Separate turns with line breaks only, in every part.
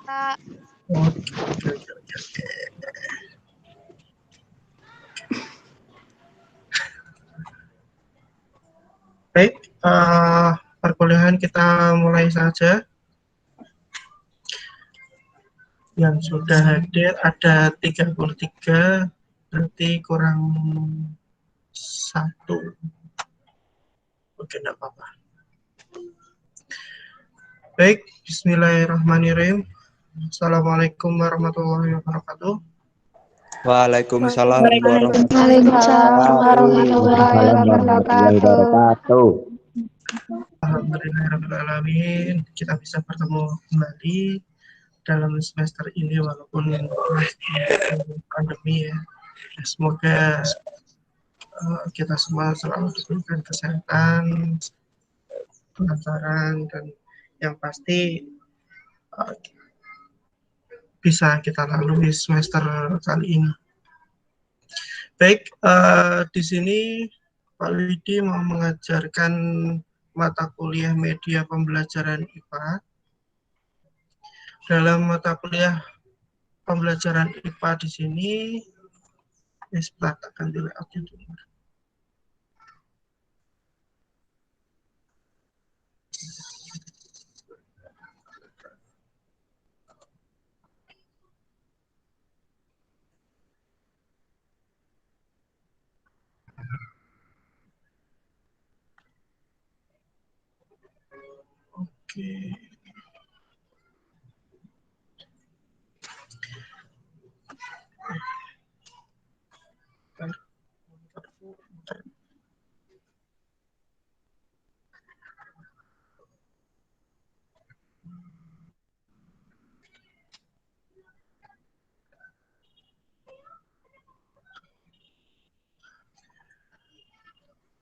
Kak.
Oke. Baik, perkuliahan kita mulai saja. Yang sudah hadir ada 33, berarti kurang 1. Oke, enggak apa-apa. Baik, bismillahirrahmanirrahim. Assalamualaikum warahmatullahi wabarakatuh.
Waalaikumsalam
warahmatullahi wabarakatuh.
Alhamdulillahirrahmanirrahim. Kita bisa bertemu kembali dalam semester ini walaupun pandemi ya. Semoga kita semua selalu diberikan kesehatan, kelancaran, dan yang pasti bisa kita lalui semester kali ini. Baik, di sini Pak Widi mau mengajarkan mata kuliah media pembelajaran IPA. Dalam mata kuliah pembelajaran IPA di sini, akan dilihat dulu. Oke.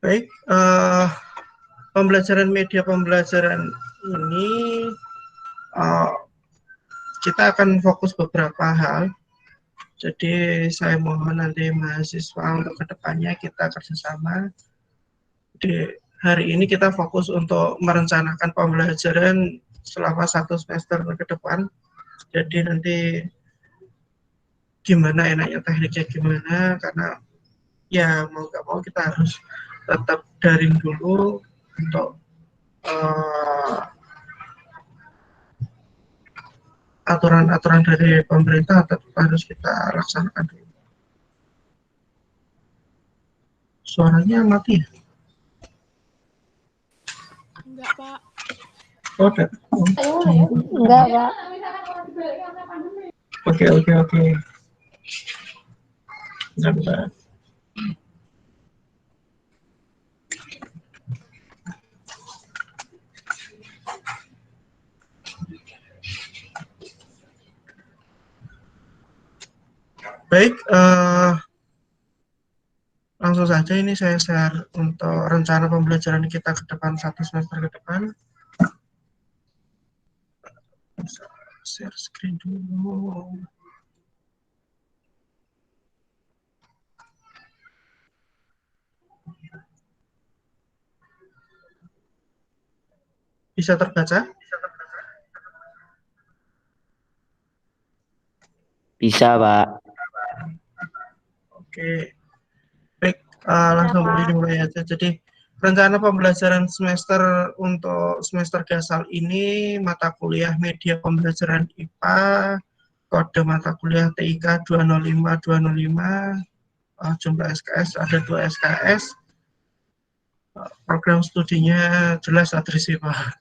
Baik, pembelajaran media pembelajaran ini kita akan fokus beberapa hal. Jadi saya mohon nanti mahasiswa untuk kedepannya kita kerjasama. Di hari ini kita fokus untuk merencanakan pembelajaran selama 1 semester ke depan. Jadi nanti gimana enaknya tekniknya gimana, karena ya mau nggak mau kita harus tetap daring dulu untuk aturan-aturan dari pemerintah tetap harus kita laksanakan dulu. Suaranya mati ya?
Enggak, Pak.
Oh, enggak.
Enggak, Pak.
Oke. Bentar. Baik, langsung saja ini saya share untuk rencana pembelajaran kita ke depan 1 semester ke depan. Share screen dulu. Bisa terbaca?
Bisa, Pak.
Oke. Baik, langsung dimulai aja. Jadi rencana pembelajaran semester untuk semester dasar ini mata kuliah media pembelajaran IPA, kode mata kuliah TIK 205 jumlah SKS ada 2 SKS. Program studinya jelas adresi Pak.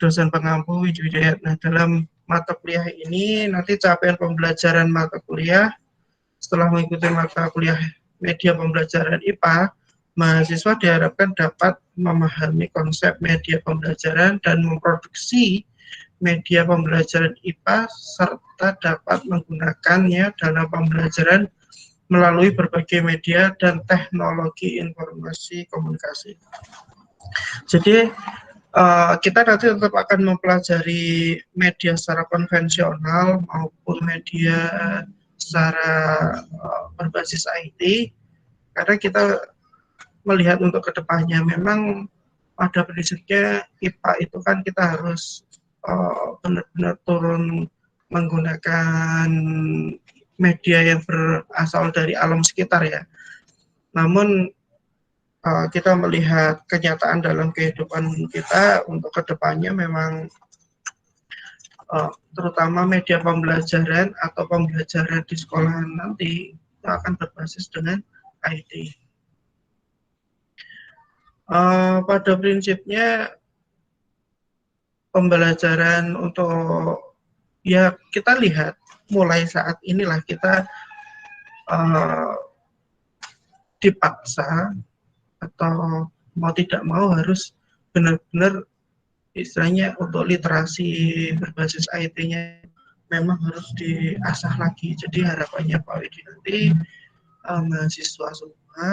Dosen pengampu Widi Widayat. Nah, dalam mata kuliah ini nanti capaian pembelajaran mata kuliah setelah mengikuti mata kuliah media pembelajaran IPA, mahasiswa diharapkan dapat memahami konsep media pembelajaran dan memproduksi media pembelajaran IPA serta dapat menggunakannya dalam pembelajaran melalui berbagai media dan teknologi informasi komunikasi. Jadi kita nanti tetap akan mempelajari media secara konvensional maupun media secara berbasis IT, karena kita melihat untuk kedepannya memang pada prinsipnya IPA itu kan kita harus benar-benar turun menggunakan media yang berasal dari alam sekitar ya. Namun kita melihat kenyataan dalam kehidupan kita untuk kedepannya memang terutama media pembelajaran atau pembelajaran di sekolah nanti itu akan berbasis dengan IT. Pada prinsipnya pembelajaran untuk ya kita lihat mulai saat inilah kita dipaksa atau mau tidak mau harus benar-benar istilahnya untuk literasi berbasis IT-nya memang harus diasah lagi. Jadi harapannya Pak Widi nanti mahasiswa semua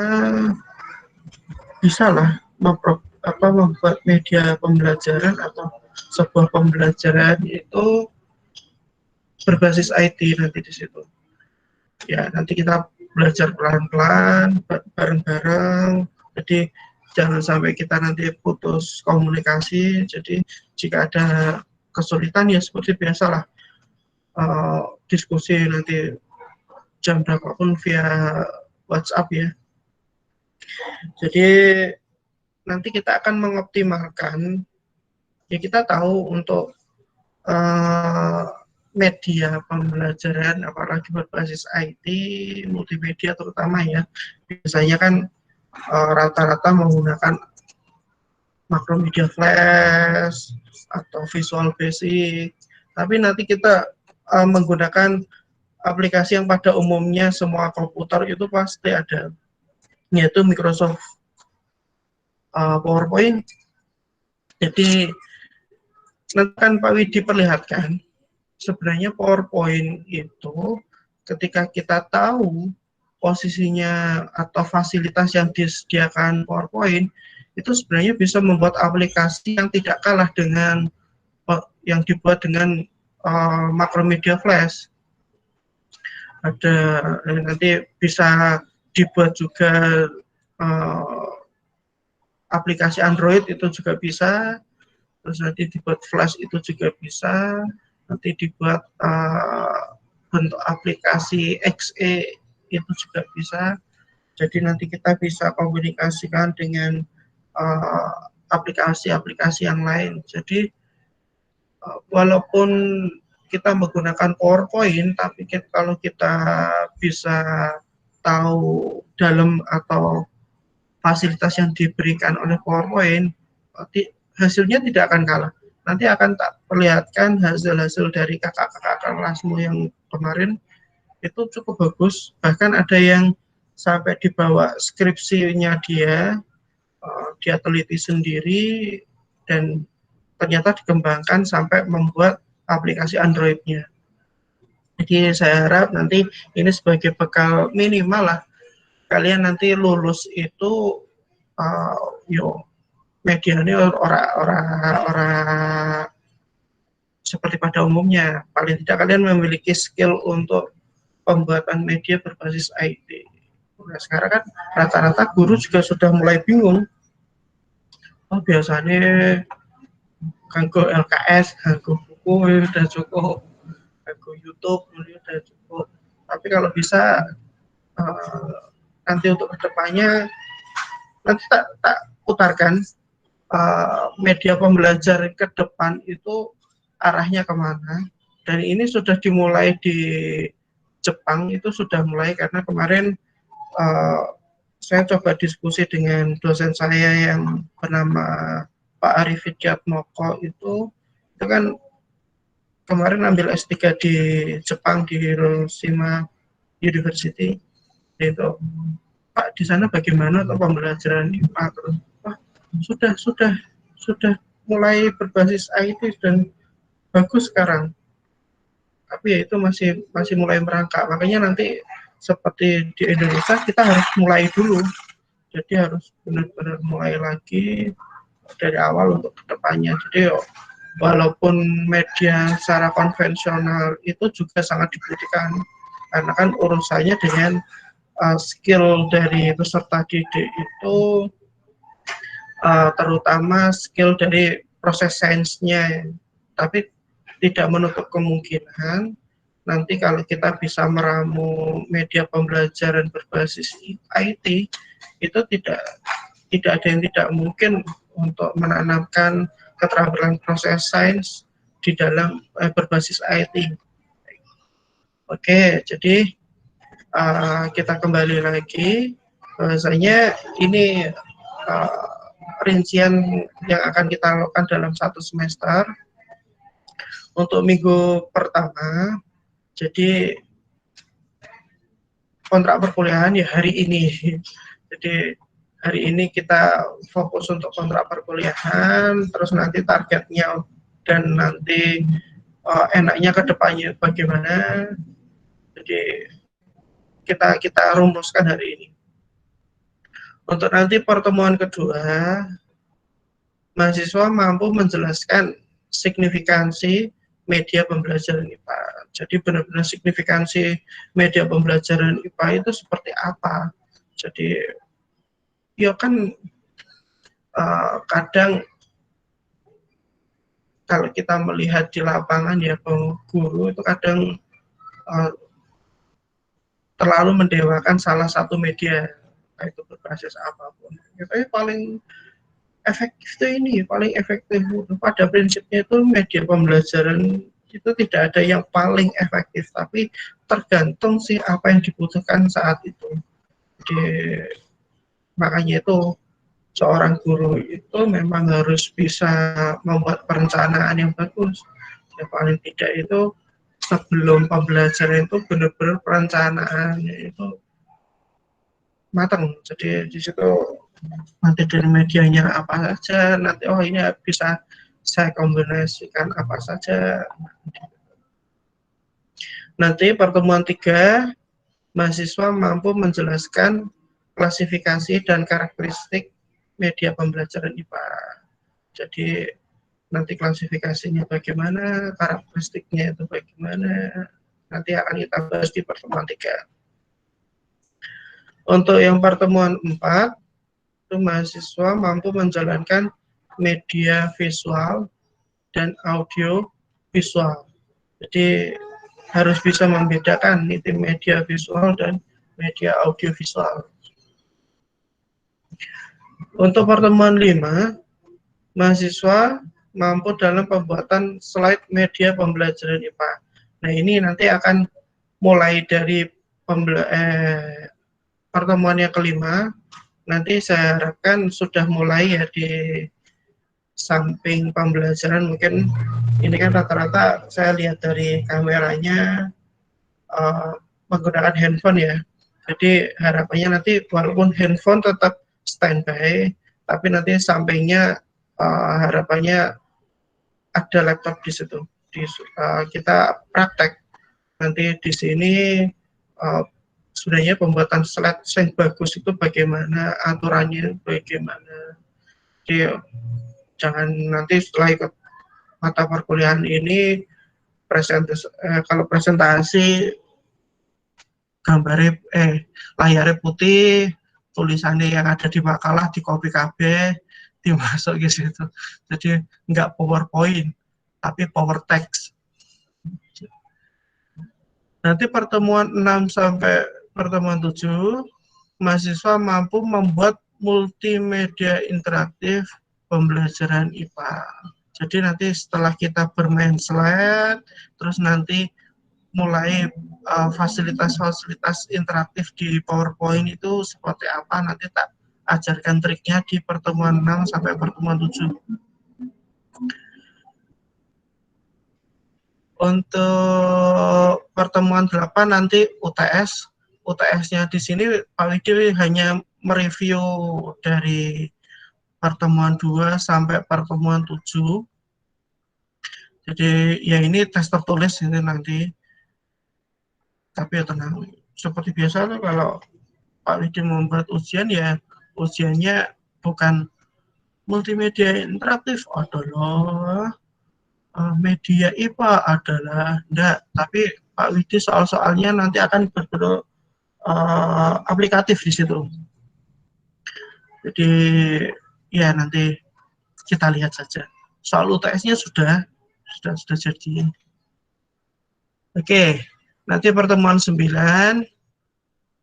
bisalah membuat media pembelajaran atau sebuah pembelajaran itu berbasis IT nanti di situ. Ya nanti kita belajar pelan-pelan, bareng-bareng. Jadi jangan sampai kita nanti putus komunikasi. Jadi jika ada kesulitan ya seperti biasalah diskusi nanti jam berapapun via WhatsApp ya. Jadi nanti kita akan mengoptimalkan ya kita tahu untuk media pembelajaran apalagi berbasis IT multimedia terutama ya biasanya kan rata-rata menggunakan Macromedia Flash atau Visual Basic, tapi nanti kita menggunakan aplikasi yang pada umumnya semua komputer itu pasti ada, yaitu Microsoft PowerPoint. Jadi nanti kan Pak Widi perlihatkan sebenarnya PowerPoint itu ketika kita tahu posisinya atau fasilitas yang disediakan PowerPoint itu sebenarnya bisa membuat aplikasi yang tidak kalah dengan yang dibuat dengan Macromedia Flash. Ada nanti bisa dibuat juga aplikasi Android itu juga bisa, terus nanti dibuat Flash itu juga bisa, nanti dibuat bentuk aplikasi XE itu juga bisa. Jadi nanti kita bisa komunikasikan dengan aplikasi-aplikasi yang lain. Jadi walaupun kita menggunakan PowerPoint, tapi kalau kita bisa tahu dalam atau fasilitas yang diberikan oleh PowerPoint, hasilnya tidak akan kalah. Nanti akan tak perlihatkan hasil-hasil dari kakak-kakak kelasmu yang kemarin itu cukup bagus. Bahkan ada yang sampai dibawa skripsinya dia teliti sendiri dan ternyata dikembangkan sampai membuat aplikasi Android-nya. Jadi saya harap nanti ini sebagai bekal minimal lah kalian nanti lulus itu media ini orang seperti pada umumnya. Paling tidak kalian memiliki skill untuk pembuatan media berbasis IT. Nah, sekarang kan rata-rata guru juga sudah mulai bingung. Oh biasanya ganggu LKS, ganggu buku udah cukup, ganggu YouTube udah cukup. Tapi kalau bisa nanti untuk kedepannya nanti tak putarkan media pembelajaran ke depan itu arahnya kemana. Dan ini sudah dimulai di Jepang, itu sudah mulai karena kemarin saya coba diskusi dengan dosen saya yang bernama Pak Arif Widiatmoko itu kan kemarin ambil S3 di Jepang di Hiroshima University itu. Pak di sana bagaimana untuk pembelajaran IPA terus? Sudah mulai berbasis IT dan bagus sekarang. Tapi ya itu masih mulai merangkak. Makanya nanti seperti di Indonesia kita harus mulai dulu. Jadi harus benar-benar mulai lagi dari awal untuk kedepannya. Jadi walaupun media secara konvensional itu juga sangat dibutuhkan karena kan urusannya dengan skill dari peserta didik itu terutama skill dari proses sainsnya. tapi tidak menutup kemungkinan nanti kalau kita bisa meramu media pembelajaran berbasis IT, itu tidak ada yang tidak mungkin untuk menanamkan keterampilan proses sains di dalam berbasis IT. Oke, jadi kita kembali lagi, bahwasanya ini rincian yang akan kita lakukan dalam satu semester. Untuk minggu pertama, jadi kontrak perkuliahan ya hari ini. Jadi hari ini kita fokus untuk kontrak perkuliahan, terus nanti targetnya dan nanti enaknya ke depannya bagaimana. Jadi kita rumuskan hari ini. Untuk nanti pertemuan kedua, mahasiswa mampu menjelaskan signifikansi media pembelajaran IPA. Jadi benar-benar signifikansi media pembelajaran IPA itu seperti apa. Jadi ya kan kadang kalau kita melihat di lapangan ya guru itu kadang terlalu mendewakan salah satu media, itu berbasis apapun. Tapi paling efektif itu ini, paling efektif pada prinsipnya itu media pembelajaran itu tidak ada yang paling efektif, tapi tergantung sih apa yang dibutuhkan saat itu. Jadi, makanya itu seorang guru itu memang harus bisa membuat perencanaan yang bagus. Ya, paling tidak itu sebelum pembelajaran itu benar-benar perencanaannya itu matang. Jadi di situ nanti dari medianya apa saja, nanti oh ini bisa saya kombinasikan apa saja. Nanti pertemuan 3, mahasiswa mampu menjelaskan klasifikasi dan karakteristik media pembelajaran IPA. Jadi nanti klasifikasinya bagaimana, karakteristiknya itu bagaimana, nanti akan kita bahas di pertemuan 3. Untuk yang pertemuan 4, itu mahasiswa mampu menjalankan media visual dan audio visual. Jadi harus bisa membedakan itu media visual dan media audio visual. Untuk pertemuan 5, mahasiswa mampu dalam pembuatan slide media pembelajaran IPA. Nah ini nanti akan mulai dari pertemuan yang kelima, nanti saya harapkan sudah mulai ya di samping pembelajaran, mungkin ini kan rata-rata saya lihat dari kameranya menggunakan handphone ya. Jadi harapannya nanti walaupun handphone tetap standby, tapi nanti sampingnya harapannya ada laptop di situ. Kita praktek nanti di sini sebenarnya pembuatan slide yang bagus itu bagaimana, aturannya bagaimana. Jadi jangan nanti setelah ikut mata perkuliahan ini kalau presentasi gambarnya layarnya putih, tulisannya yang ada di makalah di copy KB dimasuk ke situ. Jadi nggak PowerPoint tapi power text. Nanti pertemuan 6 sampai pertemuan 7, mahasiswa mampu membuat multimedia interaktif pembelajaran IPA. Jadi nanti setelah kita bermain slide, terus nanti mulai fasilitas-fasilitas interaktif di PowerPoint itu seperti apa, nanti tak ajarkan triknya di pertemuan 6 sampai pertemuan 7. Untuk pertemuan 8 nanti UTS. UTS-nya di sini Pak Widi hanya mereview dari pertemuan 2 sampai pertemuan 7. Jadi ya ini tes tertulis ini nanti. Tapi ya tenang, seperti biasa tuh kalau Pak Widi membuat ujian ya ujiannya bukan multimedia interaktif adalah media IPA adalah enggak, tapi Pak Widi soal-soalnya nanti akan berbentuk aplikatif di situ. Jadi ya nanti kita lihat saja. Soal UTS-nya sudah sudah jadi. Oke, nanti pertemuan 9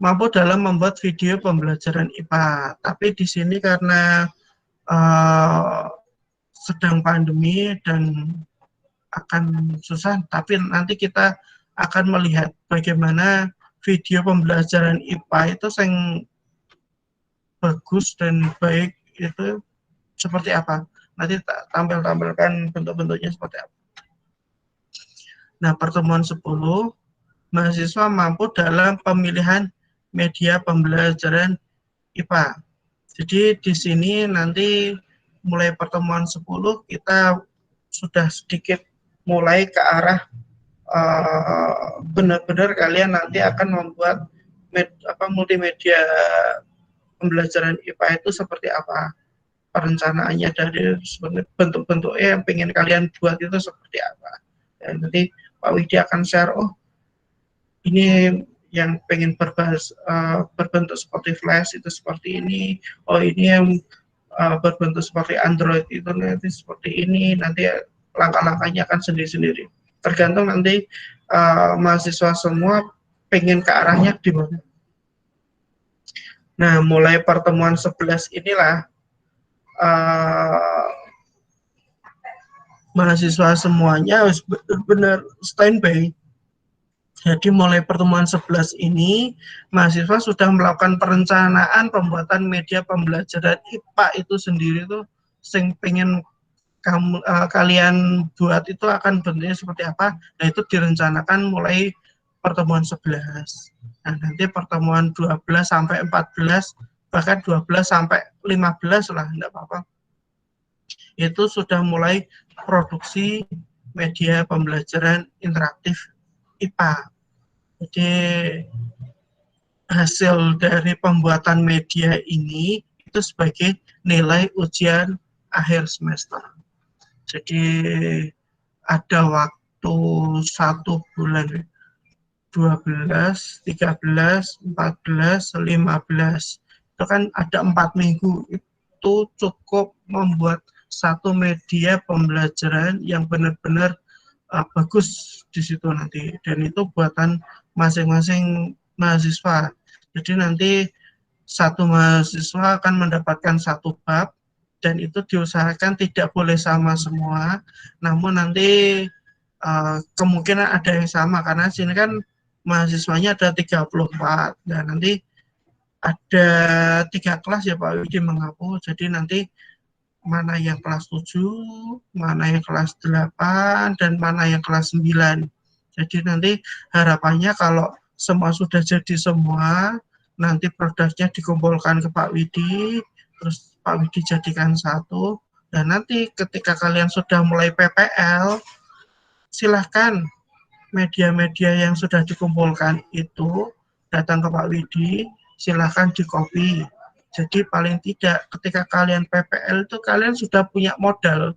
mampu dalam membuat video pembelajaran IPA. Tapi di sini karena sedang pandemi dan akan susah, tapi nanti kita akan melihat bagaimana video pembelajaran IPA itu yang bagus dan baik itu seperti apa. Nanti tampilkan bentuk-bentuknya seperti apa. Nah, pertemuan 10, mahasiswa mampu dalam pemilihan media pembelajaran IPA. Jadi di sini nanti mulai pertemuan 10 kita sudah sedikit mulai ke arah benar-benar kalian nanti akan membuat multimedia pembelajaran IPA itu seperti apa, perencanaannya dari bentuk-bentuknya yang pengen kalian buat itu seperti apa. Dan nanti Pak Widi akan share, oh ini yang pengen berbentuk seperti flash itu seperti ini, oh ini yang berbentuk seperti Android itu nanti seperti ini, nanti langkah-langkahnya akan sendiri-sendiri. Tergantung nanti mahasiswa semua pengen ke arahnya di mana. Nah, mulai pertemuan 11 inilah mahasiswa semuanya harus benar-benar standby. Jadi mulai pertemuan 11 ini, mahasiswa sudah melakukan perencanaan pembuatan media pembelajaran IPA itu sendiri tuh, yang pengen kalian buat itu akan bentuknya seperti apa. Nah, itu direncanakan mulai pertemuan 11. Nah, nanti pertemuan 12 sampai 14, bahkan 12 sampai 15 lah, enggak apa-apa. Itu sudah mulai produksi media pembelajaran interaktif IPA. Jadi hasil dari pembuatan media ini itu sebagai nilai ujian akhir semester. Jadi ada waktu 1 bulan, 12, 13, 14, 15. Itu kan ada 4 minggu. Itu cukup membuat satu media pembelajaran yang benar-benar bagus di situ nanti. Dan itu buatan masing-masing mahasiswa. Jadi nanti satu mahasiswa akan mendapatkan satu bab, dan itu diusahakan tidak boleh sama semua, namun nanti kemungkinan ada yang sama, karena sini kan mahasiswanya ada 34, dan nanti ada 3 kelas ya Pak Widi mengaku, jadi nanti mana yang kelas 7, mana yang kelas 8, dan mana yang kelas 9. Jadi nanti harapannya kalau semua sudah jadi semua, nanti produknya dikumpulkan ke Pak Widi, terus Pak Widi jadikan satu, dan nanti ketika kalian sudah mulai PPL, silahkan media-media yang sudah dikumpulkan itu datang ke Pak Widi, silahkan di-copy. Jadi paling tidak ketika kalian PPL itu kalian sudah punya modal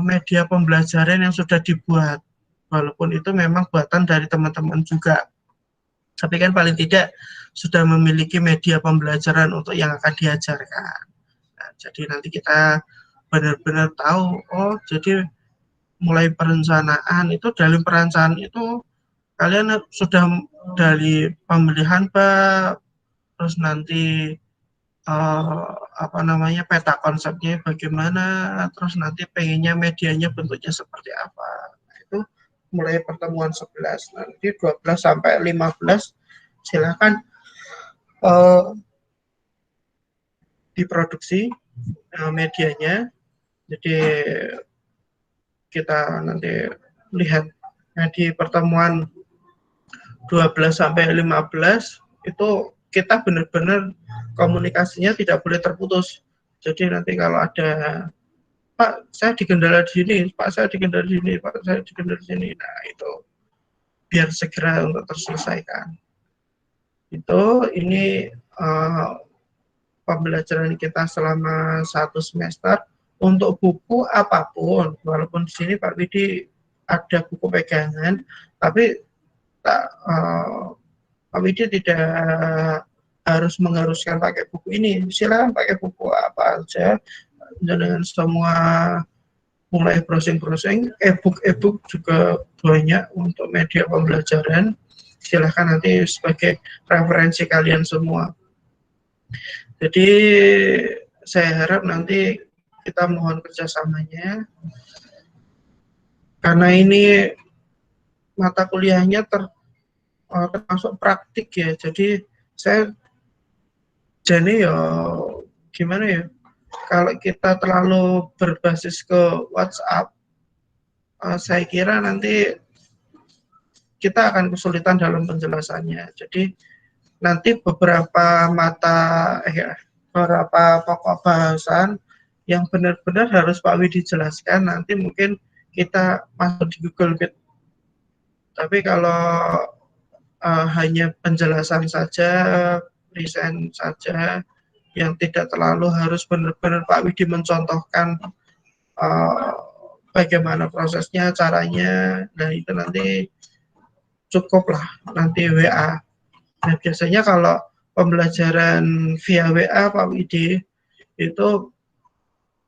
media pembelajaran yang sudah dibuat, walaupun itu memang buatan dari teman-teman juga. Tapi kan paling tidak sudah memiliki media pembelajaran untuk yang akan diajarkan. Nah, jadi nanti kita benar-benar tahu, oh jadi mulai perencanaan itu, dalam perencanaan itu kalian sudah dari pemilihan bab, terus nanti peta konsepnya bagaimana, terus nanti pengennya medianya bentuknya seperti apa. Nah, itu mulai pertemuan 11, nanti 12 sampai 15 silakan diproduksi medianya. Jadi kita nanti lihat di pertemuan 12 sampai 15 itu kita benar-benar komunikasinya tidak boleh terputus. Jadi nanti kalau ada Pak, saya di Kendala di sini, Pak, saya di Kendala di sini, Pak, saya di Kendala di sini. Nah, itu biar segera untuk terselesaikan. Itu ini pembelajaran kita selama 1 semester. Untuk buku apapun, walaupun di sini Pak Widi ada buku pegangan, tapi Pak Widi tidak haruskan pakai buku ini, silakan pakai buku apa aja dengan semua mulai browsing-browsing, e-book juga banyak untuk media pembelajaran. Silahkan nanti sebagai referensi kalian semua. Jadi saya harap nanti kita mohon kerjasamanya, karena ini mata kuliahnya termasuk praktik ya. Jadi saya jadi ya gimana ya, kalau kita terlalu berbasis ke WhatsApp, saya kira nanti kita akan kesulitan dalam penjelasannya. Jadi nanti beberapa pokok bahasan yang benar-benar harus Pak Widi jelaskan, nanti mungkin kita masuk di Google Meet. Tapi kalau hanya penjelasan saja, present saja, yang tidak terlalu harus benar-benar Pak Widi mencontohkan bagaimana prosesnya, caranya, nah itu nanti cukuplah nanti WA. Nah biasanya kalau pembelajaran via WA Pak Widi, itu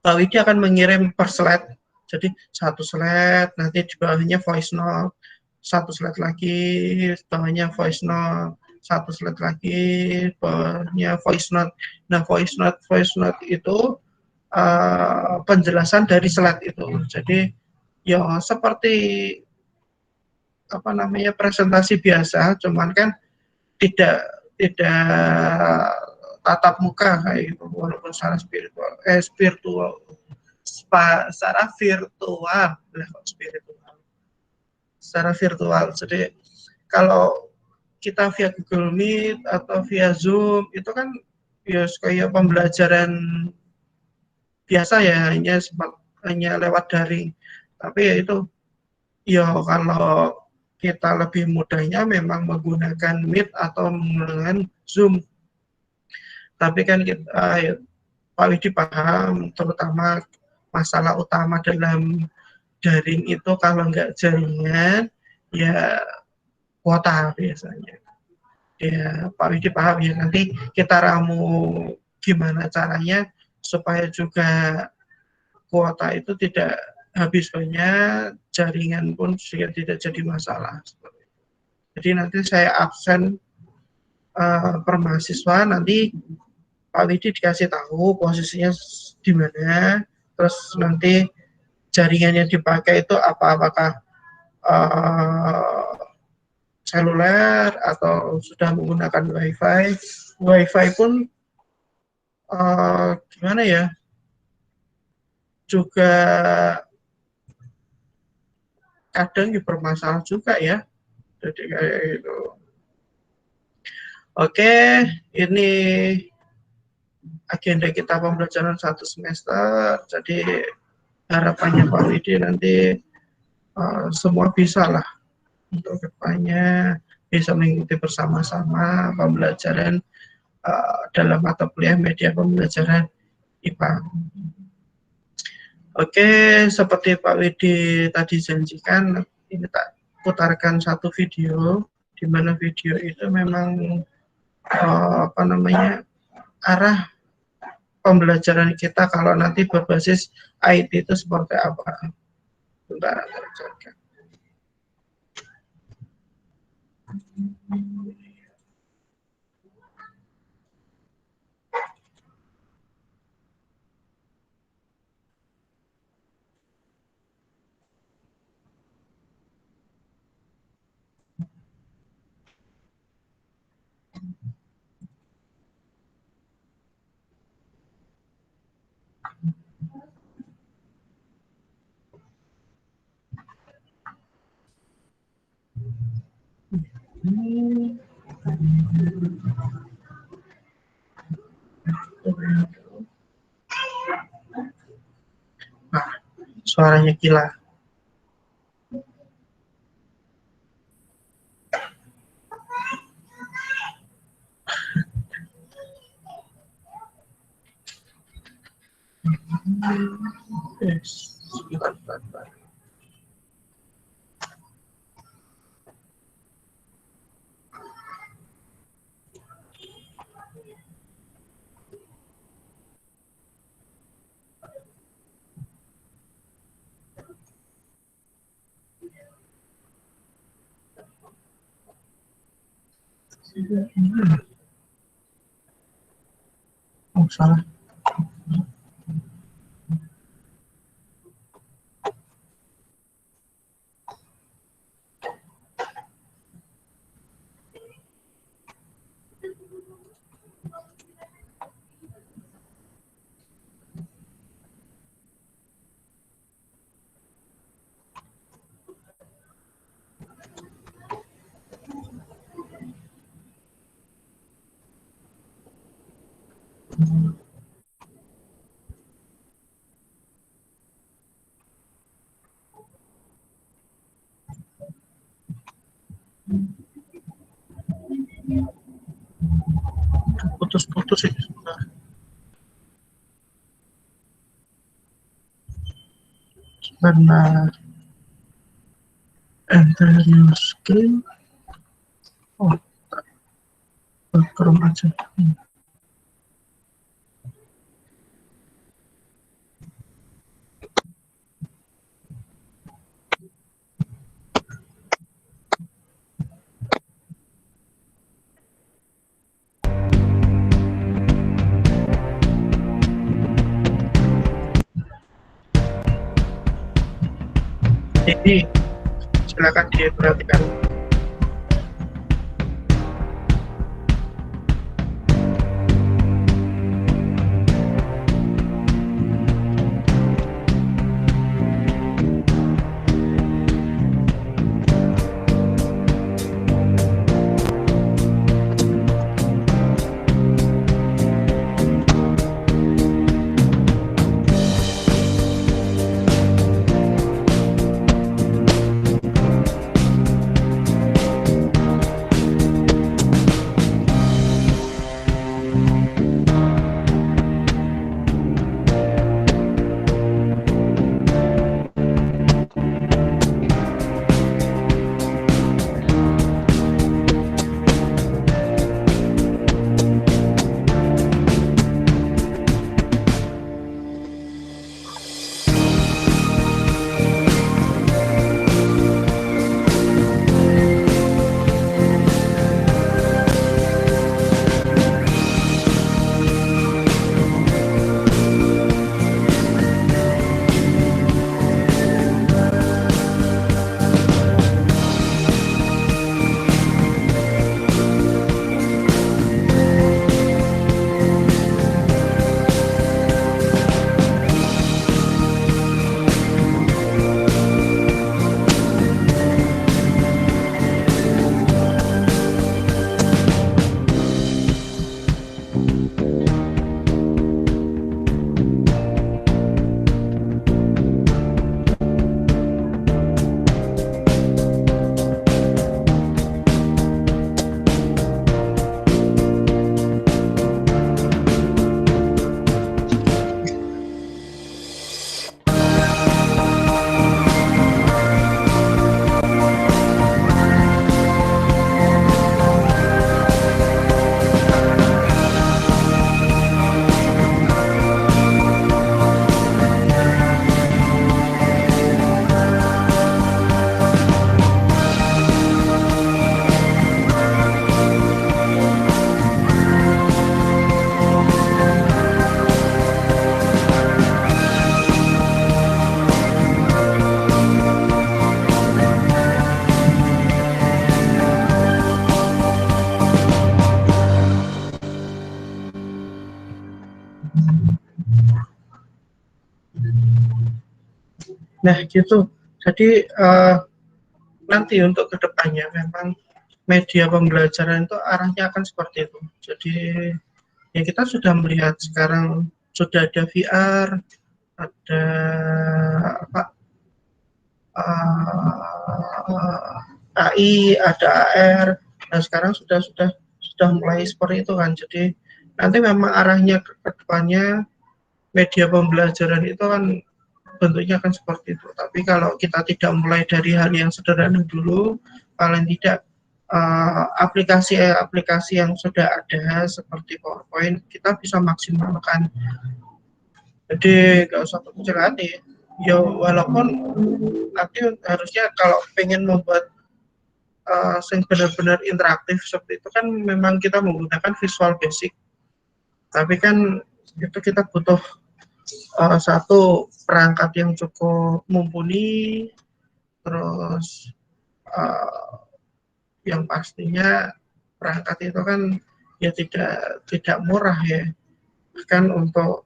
Pak Widi akan mengirim per slide. Jadi satu slide, nanti di bawahnya voice note, satu slide lagi, bawahnya voice note, satu slide lagi, bawahnya voice note. Nah voice note itu penjelasan dari slide itu. Jadi ya seperti apa namanya presentasi biasa, cuman kan tidak tidak tatap muka kayak gitu, walaupun secara secara virtual, secara virtual. Jadi kalau kita via Google Meet atau via Zoom itu kan ya kayak pembelajaran biasa ya, hanya lewat daring. Tapi ya itu ya kalau kita lebih mudahnya memang menggunakan Meet atau menggunakan Zoom. Tapi kan kita, Pak Widi paham, terutama masalah utama dalam daring itu kalau nggak jaringan, ya kuota biasanya. Ya Pak Widi paham ya, nanti kita ramu gimana caranya supaya juga kuota itu tidak habis banyak, jaringan pun juga tidak jadi masalah. Jadi nanti saya absen per mahasiswa, nanti Pak Widi dikasih tahu posisinya di mana, terus nanti jaringan yang dipakai itu apakah seluler atau sudah menggunakan WiFi. WiFi pun gimana ya, juga kadang bermasalah juga ya. Jadi kayak gitu. Oke, ini agenda kita pembelajaran 1 semester. Jadi harapannya Pak Widi nanti semua bisa lah untuk kedepannya bisa mengikuti bersama-sama pembelajaran dalam mata kuliah media pembelajaran IPA. Oke, seperti Pak Widi tadi janjikan, ini tak putarkan satu video, di mana video itu memang arah pembelajaran kita kalau nanti berbasis IT itu seperti apa. Bentar, saya Nah, suaranya gila. Sebentar. Oh, salah. Putus-putus ini sebentar. Sebentar. Enter your screen. Oh, Chrome aja. Jadi silakan diperhatikan. Nah, gitu. Jadi nanti untuk kedepannya memang media pembelajaran itu arahnya akan seperti itu. Jadi ya kita sudah melihat sekarang sudah ada VR, ada apa AI, ada AR. Nah, sekarang sudah mulai seperti itu kan. Jadi nanti memang arahnya ke depannya media pembelajaran itu kan bentuknya akan seperti itu. Tapi kalau kita tidak mulai dari hal yang sederhana dulu, paling tidak aplikasi-aplikasi yang sudah ada seperti PowerPoint kita bisa maksimalkan. Jadi nggak usah kecil hati. Ya walaupun nanti harusnya kalau pengen membuat yang benar-benar interaktif seperti itu kan memang kita menggunakan Visual Basic, tapi kan itu kita butuh satu perangkat yang cukup mumpuni, terus yang pastinya perangkat itu kan ya tidak murah ya, bahkan untuk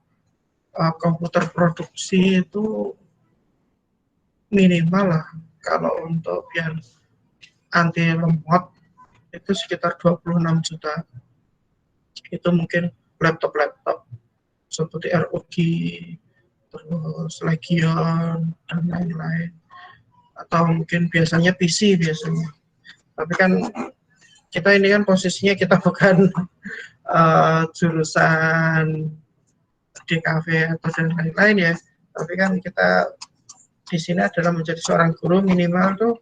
komputer produksi itu minimal lah kalau untuk yang anti lemot itu sekitar 26 juta. Itu mungkin laptop-laptop seperti ROG, terus Legion, dan lain-lain. Atau mungkin biasanya PC biasanya. Tapi kan kita ini kan posisinya kita bukan jurusan DKV atau dan lain-lain ya. Tapi kan kita di sini adalah menjadi seorang guru minimal tuh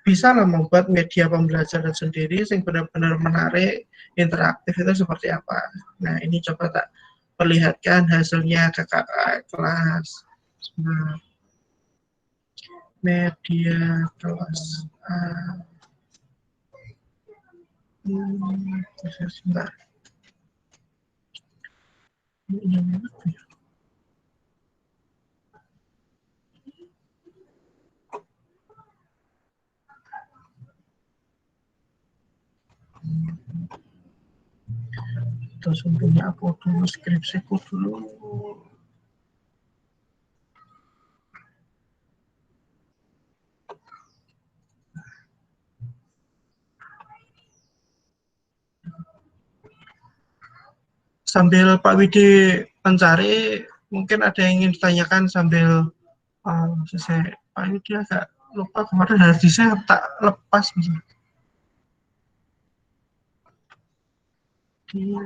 bisa lah membuat media pembelajaran sendiri yang benar-benar menarik, interaktif itu seperti apa. Nah ini coba tak perlihatkan hasilnya ke kakak kelas. Nah, media kelas A. Sebentar. Terus punya aku dulu skripsiku dulu. Sambil Pak Widi mencari, mungkin ada yang ingin ditanyakan sambil selesai. Pak Widi agak lupa kemarin hari saya tak lepas misalnya. Di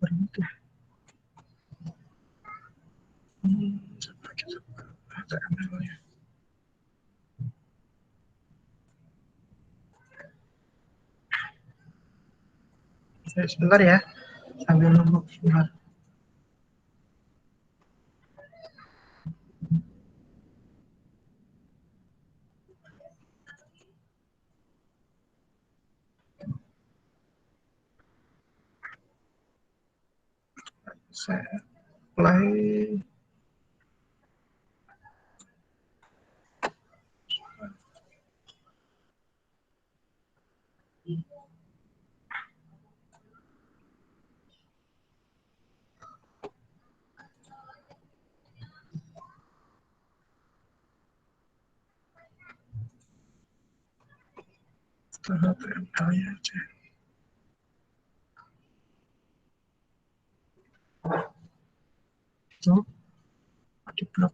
berhenti. Sebentar ya, sambil nunggu sebentar. Saya play. HTML aja. Tuh, di blok.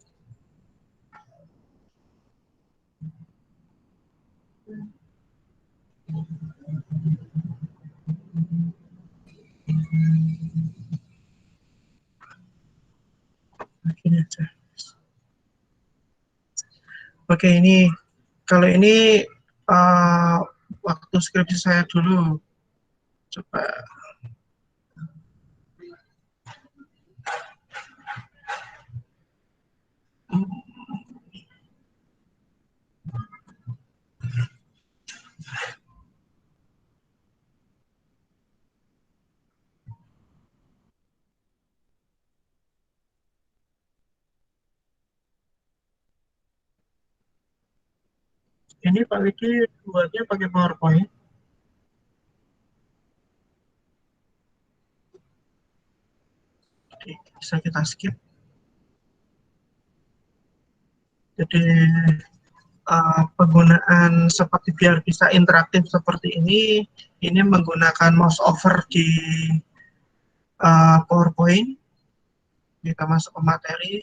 Begini aja. Oke, ini kalau ini waktu skripsi saya dulu. Coba. Ini Pak Wiki buatnya pakai PowerPoint. Oke, bisa kita skip. Jadi penggunaan seperti biar bisa interaktif seperti ini menggunakan mouse over di PowerPoint. Kita masuk ke materi.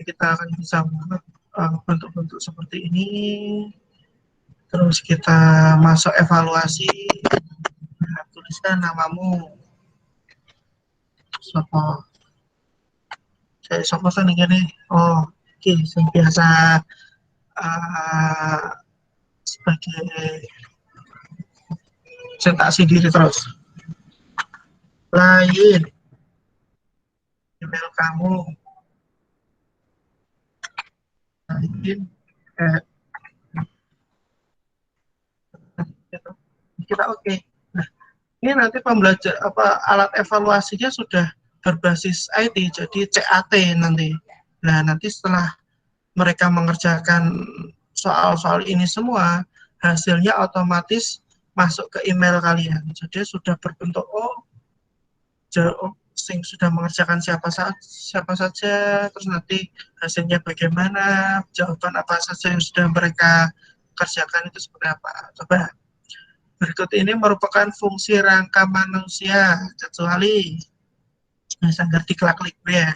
Kita akan bisa membuat bentuk-bentuk seperti ini. Terus kita masuk evaluasi. Nah, tuliskan namamu. Sopo. Saya sopo seneng ini. Oh, oke. Yang biasa uh, sebagai presentasi diri terus. Lain email kamu. Lain gitu. Kita oke. Nah, ini nanti pembelajar alat evaluasinya sudah berbasis IT, jadi CAT nanti. Nah, nanti setelah mereka mengerjakan soal-soal ini semua, hasilnya otomatis masuk ke email kalian. Jadi sudah berbentuk sing sudah mengerjakan siapa saja, terus nanti hasilnya bagaimana, jawaban apa saja yang sudah mereka kerjakan itu seperti apa. Coba berikut ini merupakan fungsi rangka manusia, kecuali misalnya diklik-klik ya.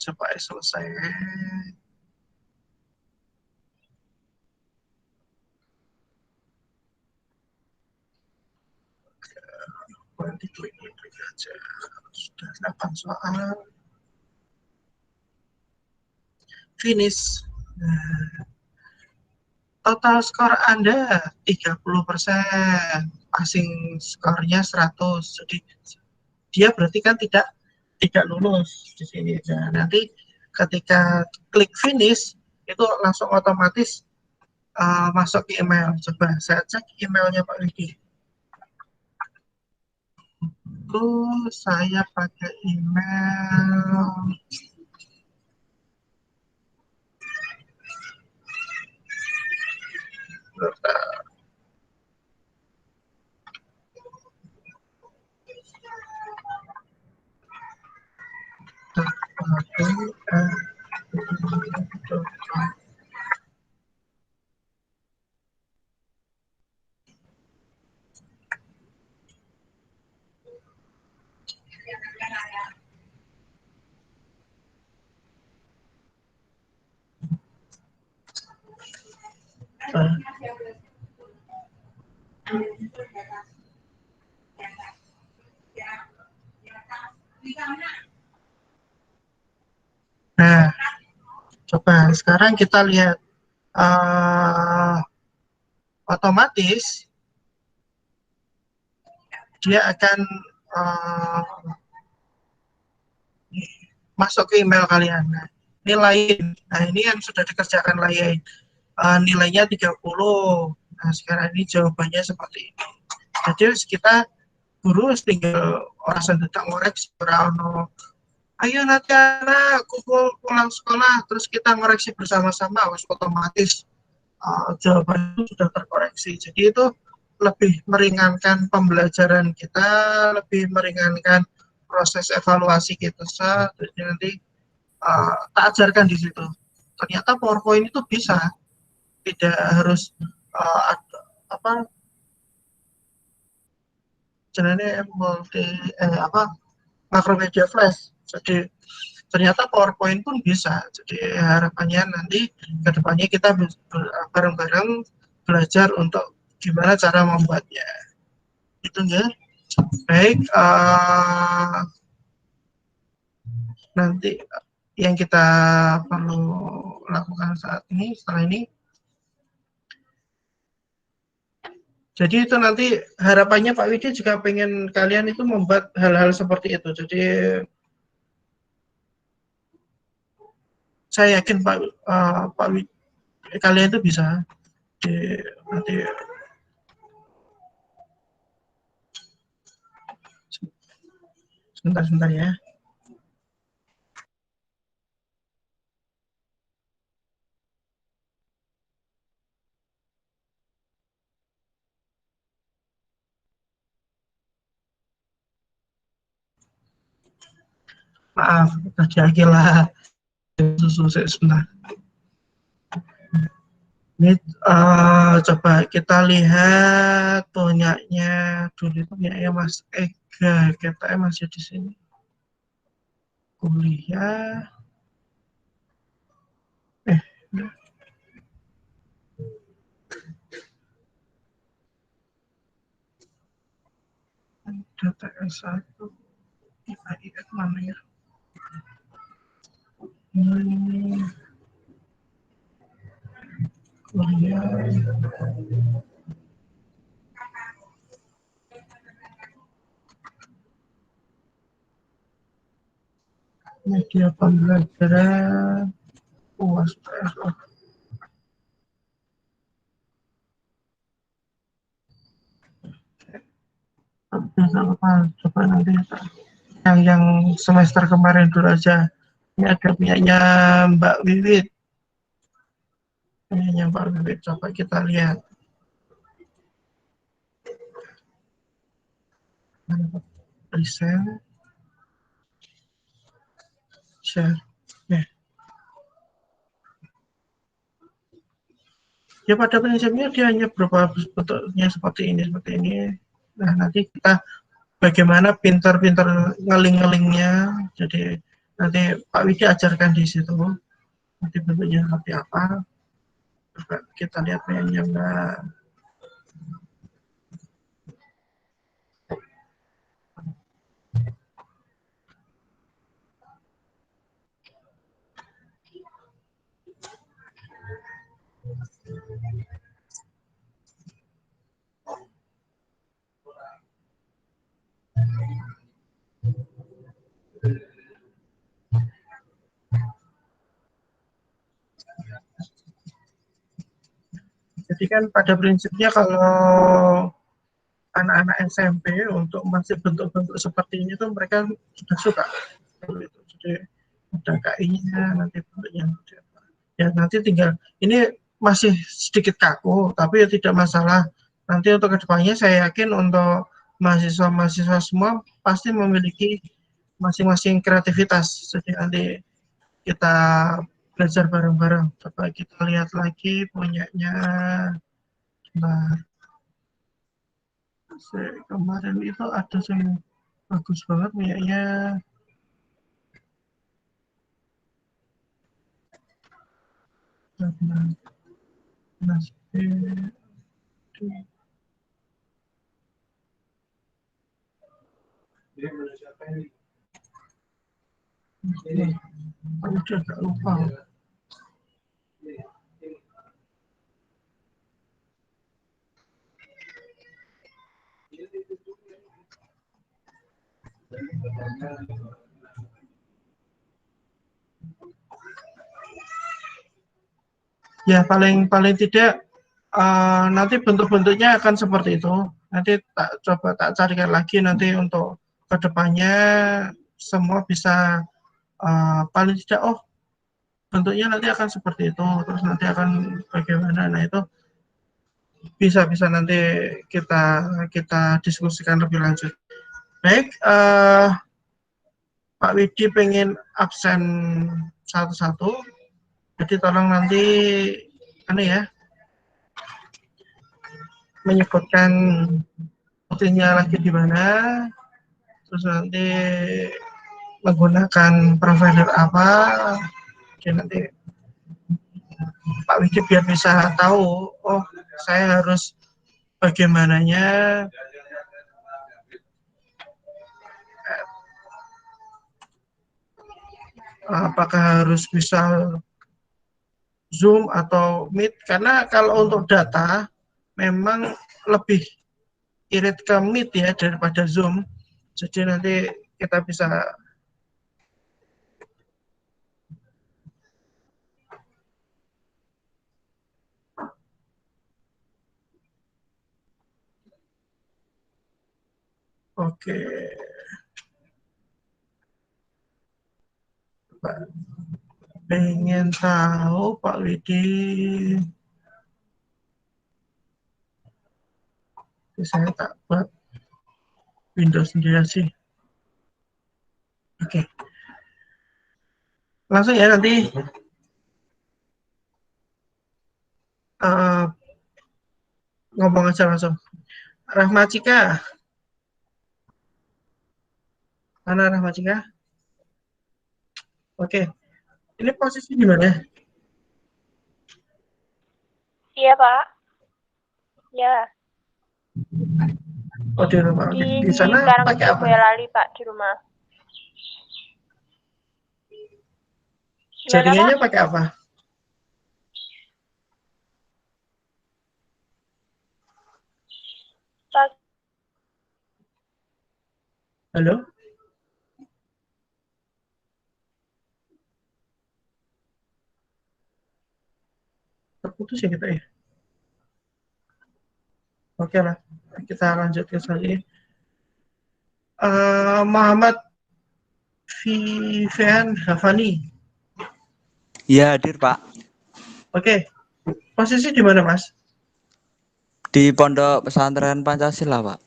Coba selesai. Nanti klik aja. Sudah 8 soal. Finish. Nah, total skor Anda 30%. Passing skornya 100. Jadi dia berarti kan tidak lulus di sini. Nah, nanti ketika klik finish itu langsung otomatis masuk ke email. Coba saya cek emailnya Pak Widi. Itu saya pakai email Nah, coba sekarang kita lihat otomatis dia akan uh, masuk ke email kalian. Nah, nilai, nah ini yang sudah dikerjakan lain. Nilainya 30. Nah, sekarang ini jawabannya seperti ini. Jadi kita guru tinggal orang sedang ngoreksi no. Ayo nanti anak kumpul pulang sekolah, terus kita ngoreksi bersama-sama, otomatis jawaban itu sudah terkoreksi. Jadi itu lebih meringankan pembelajaran kita, lebih meringankan proses evaluasi kita. Jadi nanti tak ajarkan di situ. Ternyata PowerPoint itu bisa, tidak harus apa jenenge makromedia flash. Jadi ternyata PowerPoint pun bisa. Jadi harapannya nanti kedepannya kita bareng-bareng belajar untuk gimana cara membuatnya. Itu ya. Baik, nanti yang kita perlu lakukan saat ini, setelah ini. Jadi itu nanti harapannya Pak Widi juga pengen kalian itu membuat hal-hal seperti itu. Jadi saya yakin Pak Widi, kalian itu bisa. Nanti sebentar ya. Maaf, tadi Akila susu sebentar. Ini coba kita lihat punyanya dulu, punyanya Mas Ega. Kita masih di sini. Kuliah. Data S1. IAIN mana ya? Kuliah. Media pembelajaran. UAS PSO. Coba nanti yang semester kemarin dulu aja. Ini ada punyanya Mbak Wiwit. Punyanya Mbak Wiwit, coba kita lihat. Present. Share. Ya pada prinsipnya dia hanya berupa bentuknya seperti ini, seperti ini. Nah nanti kita bagaimana pintar-pintar ngeling-ngelingnya. Jadi nanti Pak Widi ajarkan di situ. Nanti bentuknya seperti apa. Coba kita lihat mainnya Mbak. Jadi kan pada prinsipnya kalau anak-anak SMP untuk masih bentuk-bentuk seperti ini tuh mereka sudah suka. Jadi ada KI-nya, nanti bentuknya ya nanti tinggal ini masih sedikit kaku, tapi ya tidak masalah. Nanti untuk kedepannya saya yakin untuk mahasiswa-mahasiswa semua pasti memiliki masing-masing kreativitas. Jadi nanti kita belajar bareng-bareng. Coba kita lihat lagi punyanya. Nah, kemarin itu ada yang bagus banget punyanya. Mas udah agak lupa. Ya paling tidak nanti bentuk-bentuknya akan seperti itu. Nanti coba tak carikan lagi nanti untuk kedepannya semua bisa paling tidak bentuknya nanti akan seperti itu. Terus nanti akan bagaimana? Nah itu bisa nanti kita diskusikan lebih lanjut. Baik, Pak Widi pengen absen satu-satu. Jadi tolong nanti ya menyebutkan buktinya lagi di mana, terus nanti menggunakan provider apa, jadi nanti Pak Widi biar bisa tahu, saya harus bagaimananya, apakah harus bisa Zoom atau Meet, karena kalau untuk data memang lebih irit ke Meet ya daripada Zoom. Jadi nanti kita bisa oke. Pak pengen tahu Pak Widi, saya tak buat Windows sendiri sih. Oke. Langsung ya nanti ngomong aja langsung. Rahma Cika. Mana Rahma Cika? Oke. Ini posisi di mana?
Iya, Pak. Ya.
Oh, di rumah. Oke. Di sana
sekarang
pakai apa?
Boyolali, Pak, di rumah.
Jaringannya pakai apa?
Pak.
Halo? Terputus ya kita ya? Oke lah. Kita lanjut ke selanjutnya. Muhammad Vivian Hafani.
Iya, hadir, Pak.
Oke. Posisi di mana, Mas?
Di Pondok Pesantren Pancasila, Pak.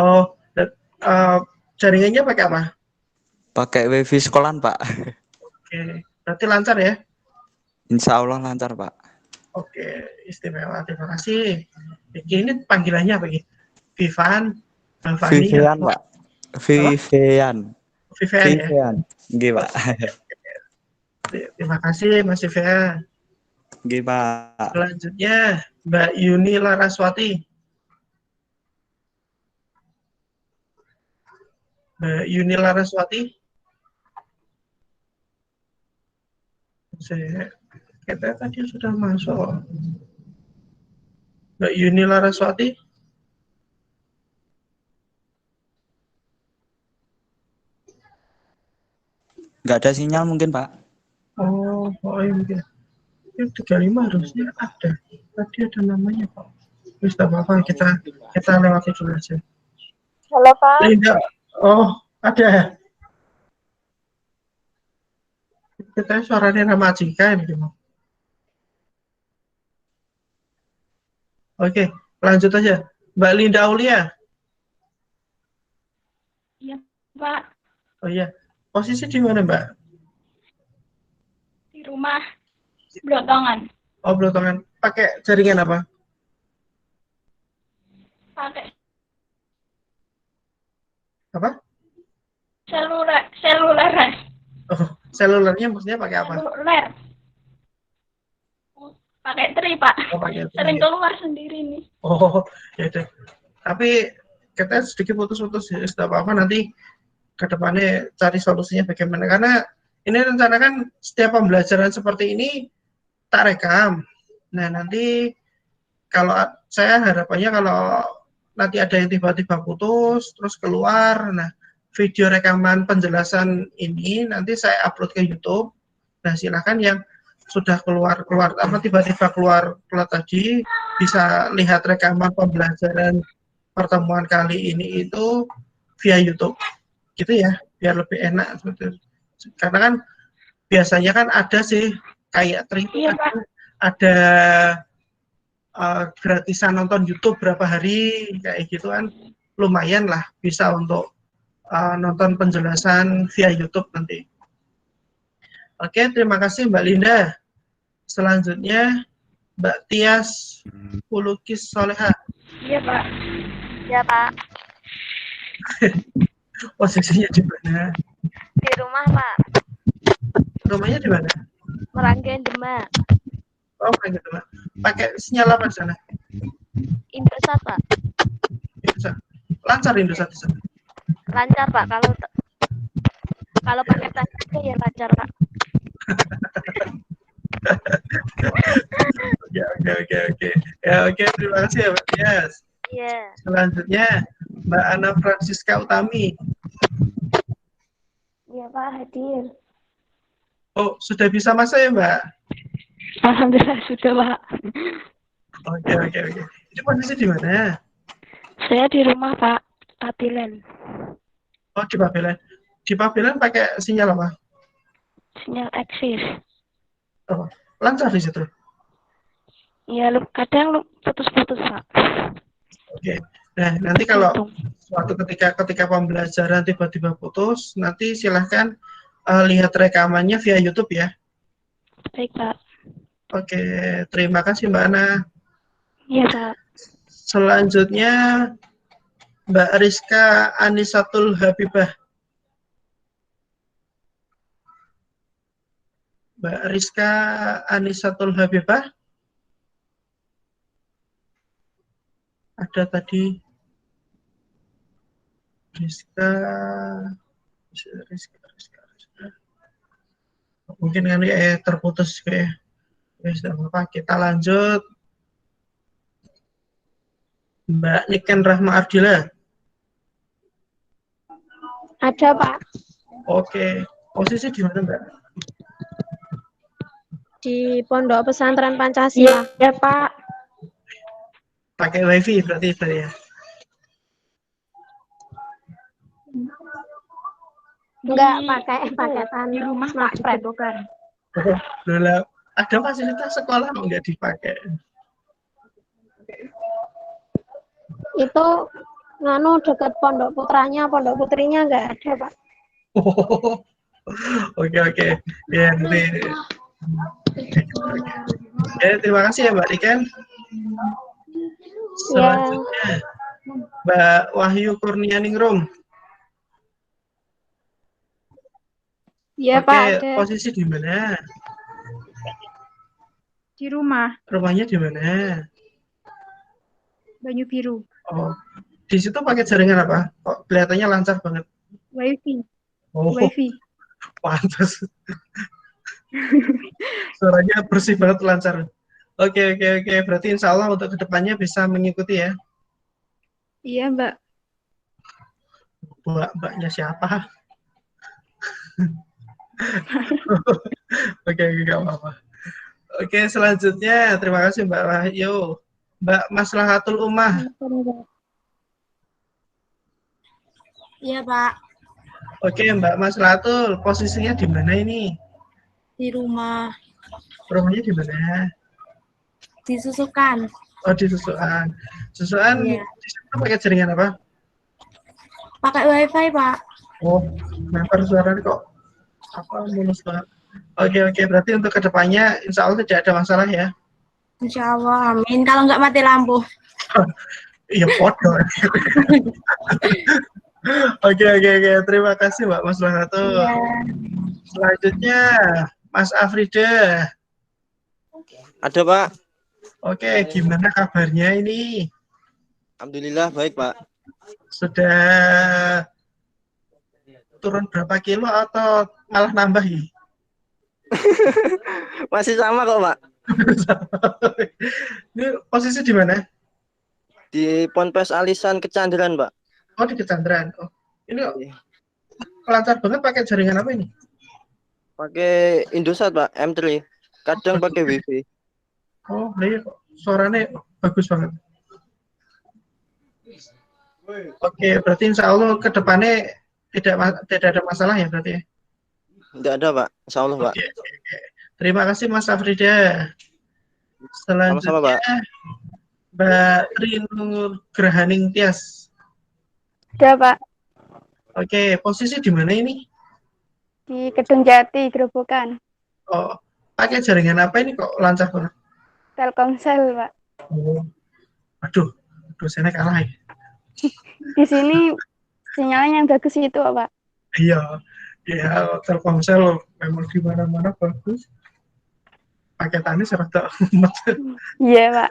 Oh, jaringannya pakai apa?
Pakai wifi sekolahan, Pak.
Oke. Berarti lancar ya?
Insya Allah lancar, Pak.
Oke, istimewa. Terima kasih. Ini panggilannya apa? Vivan, Hafani.
Vivian, Pak. Vivian.
Vivian ya?
Vivian. Nggih, Pak.
Terima kasih, Mas Vivian.
Nggih, Pak.
Selanjutnya, Mbak Yuni Laraswati. Mbak Yuni Laraswati. Kita tadi sudah masuk. Mbak Yuni Laraswati.
Nggak ada sinyal mungkin, Pak.
Oh iya mungkin. Ini 35 harusnya ada. Tadi ada namanya, Pak. Terus tak apa-apa, kita lewati dulu aja.
Halo, Pak.
Linda. Oh, ada. Kita suaranya nama Cika ini gimana? Oke, lanjut aja. Mbak Linda Aulia.
Iya, Pak.
Oh iya. Posisi di mana, Mbak?
Di rumah Blotongan.
Oh, Blotongan. Pakai jaringan apa?
Pakai
Apa?
seluler.
Oh, selulernya maksudnya pakai apa?
Seluler. Pakai tri, Pak.
Oh, pakai
Sering keluar sendiri nih.
Oh, ya udah. Tapi kita sedikit putus-putus ya, sudah apa-apa nanti ke depannya cari solusinya bagaimana. Karena ini rencana kan setiap pembelajaran seperti ini tak rekam. Nah, nanti kalau saya harapannya kalau nanti ada yang tiba-tiba putus, terus keluar, nah video rekaman penjelasan ini nanti saya upload ke YouTube. Nah, silakan yang sudah keluar apa tiba-tiba keluar tadi bisa lihat rekaman pembelajaran pertemuan kali ini itu via YouTube gitu ya, biar lebih enak sebetulnya. Karena kan biasanya kan ada sih kayak
Iya, Pak.
ada gratisan nonton YouTube berapa hari kayak gitu kan, lumayan lah bisa untuk nonton penjelasan via YouTube nanti. Oke, terima kasih Mbak Linda. Selanjutnya Mbak Tias Pulukis Soleha.
Iya, Pak.
Ya, Pak.
Posisinya di mana?
Di rumah, Pak.
Rumahnya di mana?
Meranggen, Demak.
Oh, kayak gitu, Mbak. Pakai sinyal apa di sana?
Indosat, Pak.
Indosat. Lancar Indosat di sana?
Lancar, Pak. Kalau pakai tas aja ya lancar, Pak.
Oke. Ya, oke, terima kasih ya, Mbak Tias.
Iya.
Selanjutnya Mbak Ana Francisca Utami.
Iya, Pak, hadir.
Oh, sudah bisa masuk ya, Mbak?
Alhamdulillah sudah, Pak.
Oke. Ini posisi di mana?
Saya di rumah, Pak. Papilen.
Oh, di Pabelan. Di Pabelan pakai sinyal apa?
Sinyal eksis.
Oh, lancar di situ.
Iya, kadang putus-putus, Pak.
Oke. Nah, nanti kalau suatu ketika pembelajaran tiba-tiba putus, nanti silahkan lihat rekamannya via YouTube ya.
Baik, Pak.
Oke, terima kasih Mbak Ana.
Iya, Pak.
Selanjutnya Mbak Rizka Anisatul Habibah. Mbak Rizka Anisatul Habibah. Ada tadi Rizka. Mungkin kan terputus kayak. Tidak apa-apa, kita lanjut. Mbak Niken Rahma Ardila.
Ada, Pak.
Oke, posisi di mana Mbak?
Di Pondok Pesantren Pancasila.
Iya, Pak.
Pakai wifi berarti ya?
Enggak pakai
Di rumah, Pak, di Gerobokan.
Loh, ada fasilitas sekolah nggak dipakai?
Itu dekat pondok putranya, pondok putrinya enggak ada, Pak.
Oke. Ya, nanti. Terima kasih ya Mbak Niken. Selanjutnya Mbak Wahyu Kurnianingrum.
Iya,
Oke,
Pak, ada.
posisi di mana?
Di rumah,
Rumahnya di mana?
Banyu Biru.
Oh, di situ pakai jaringan apa? Kok kelihatannya lancar banget?
Wifi.
Oh,
Wifi.
pantas. Suaranya bersih banget, lancar. Oke. Berarti insya Allah untuk kedepannya bisa mengikuti ya.
Iya, Mbak.
Mbaknya siapa? Oke, nggak apa-apa. Oke, selanjutnya terima kasih Mbak Wahyu. Mbak Maslahatul Ummah.
Iya, Pak.
Oke, Mbak Maslahatul, posisinya di mana ini?
Di rumah.
Rumahnya di mana?
Di Susukan.
Oh, di Susukan. Susukan
Iya.
di situ pakai jaringan apa?
Pakai wifi, Pak.
Oh, member suaranya kok apa mulus banget. Oke. Berarti untuk kedepannya insya Allah tidak ada masalah ya?
Insya Allah, amin. Kalau nggak mati lampu.
Iya, podo. Oke. Terima kasih Mbak Maslahatul.
Iya.
Selanjutnya Mas Afrida.
Ada, Pak.
Oke, gimana kabarnya ini?
Alhamdulillah baik, Pak.
Sudah turun berapa kilo atau malah nambah ya?
Masih sama kok, Pak.
Ini posisi di mana?
Di Ponpes Alisan Kecandran, Pak.
Oh, di Kecandran. Oh, ini kok lancar banget pakai jaringan apa ini?
Pakai Indosat, Pak, M3. Kadang pakai Wi-Fi.
Oh, iya kok suaranya bagus banget. Oke, berarti insya Allah ke depannya tidak ada masalah ya berarti ya?
Tidak ada, Pak. Insya Allah, Pak.
Oke. Terima kasih Mas Afrida. Selanjutnya
Sama-sama, Pak.
Mbak Trinur Grahaning Tias.
Ada, Pak.
Oke, posisi di mana ini?
Di Kedung Jati, Gerobokan.
Oh, pakai jaringan apa ini kok lancar banget?
Telkomsel, Pak.
Oh, aduh, dosennya kalah ya.
Di sini sinyalnya yang bagus itu, Pak.
Iya, Telkomsel memang di mana-mana bagus. Paketannya serata umat.
Iya, Pak.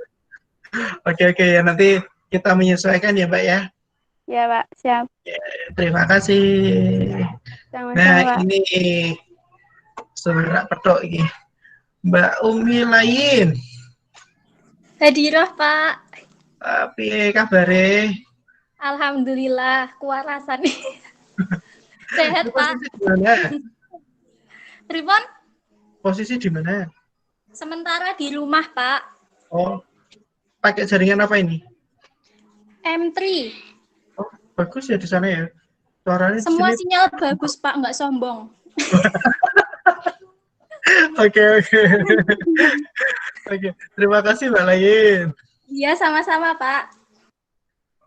Oke, ya nanti kita menyesuaikan ya, Mbak ya.
Iya, Pak. Siap.
Terima kasih.
Sama-sama,
Nah,
Pak.
ini seberak petok ini. Mbak Umi lain.
Hadirah, Pak.
Tapi kabare.
Alhamdulillah, kewarasan. Sehat, Pak.
Posisi di mana?
Ribon,
Posisi di mana?
sementara di rumah, Pak.
Oh, pakai jaringan apa ini?
M3.
Oh, bagus ya di sana ya. Suaranya di
Semua
sini.
sinyal bagus, Pak. Nggak sombong.
Oke. Oke, terima kasih Mbak Lain.
Iya, sama-sama, Pak.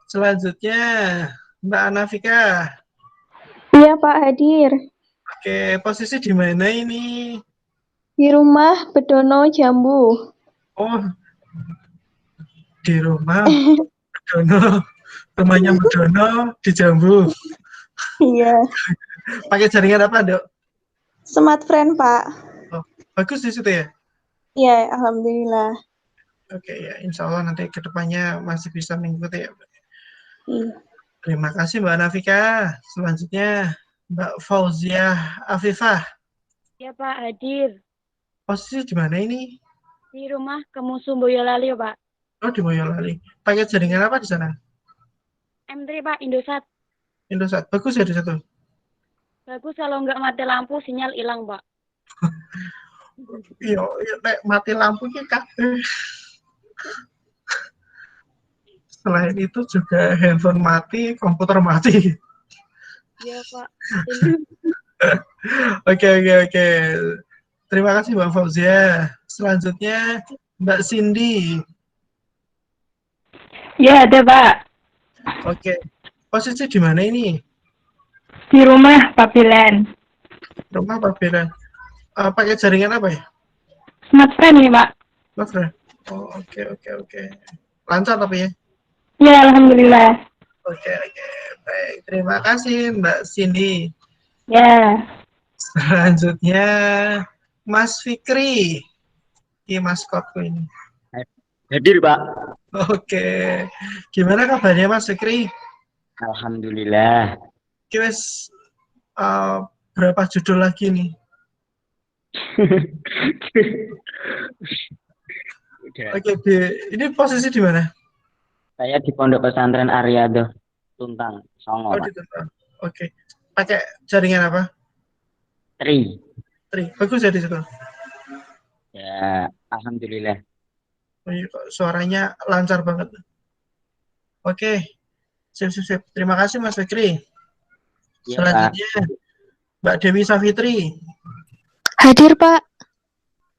Selanjutnya Mbak Anafika.
Iya, Pak, hadir.
Oke, posisi di mana ini?
Di rumah Bedono Jambu.
Oh, di rumah Bedono. Rumahnya Bedono di Jambu.
Iya.
Pakai jaringan apa, Dok?
Smart friend, Pak.
Oh, bagus di situ ya?
Iya, alhamdulillah.
Oke ya, insya Allah nanti kedepannya masih bisa mengikuti ya.
Iya.
Terima kasih Mbak Nafika. Selanjutnya Mbak Fauziah Afifah.
Ya Pak, hadir.
Posisi di mana ini?
Di rumah Kemusu Boyolali, Pak.
Oh, di Boyolali. Pakai jaringan apa di sana?
M3, Pak, Indosat.
Indosat. Bagus ya di situ?
Bagus kalau nggak mati lampu, sinyal hilang, Pak.
Iya, nek mati lampu ki kabeh. Selain itu juga handphone mati, komputer mati.
Iya, Pak.
Oke. Terima kasih Mbak Fauzia. Selanjutnya Mbak Cindy.
Ya, ada, Pak.
Oke. Posisi di mana ini?
Di rumah Papilen.
Rumah apa beda? Pakai jaringan apa ya?
Smart friend nih, Pak.
Mas Ren? Oh, oke. Lancar tapi ya?
Ya, alhamdulillah.
Oke. Baik, terima kasih Mbak Cindy.
Ya.
Selanjutnya Mas Fikri. Ini maskotku ini.
Hadir, Pak.
Oke. Gimana kabarnya Mas Fikri?
Alhamdulillah.
Guys, berapa judul lagi nih? Oke, ini posisi di mana?
Saya di Pondok Pesantren Aryado, Tuntang, Songo.
Oh, di Tuntang. Oke. Pakai jaringan apa?
Tri.
Bagus ya di situ.
Ya, alhamdulillah.
Oh, iya, kok suaranya lancar banget. Oke. Sip. Terima kasih Mas Fikri.
Ya,
Selanjutnya Mbak Dewi Safitri.
Hadir, Pak.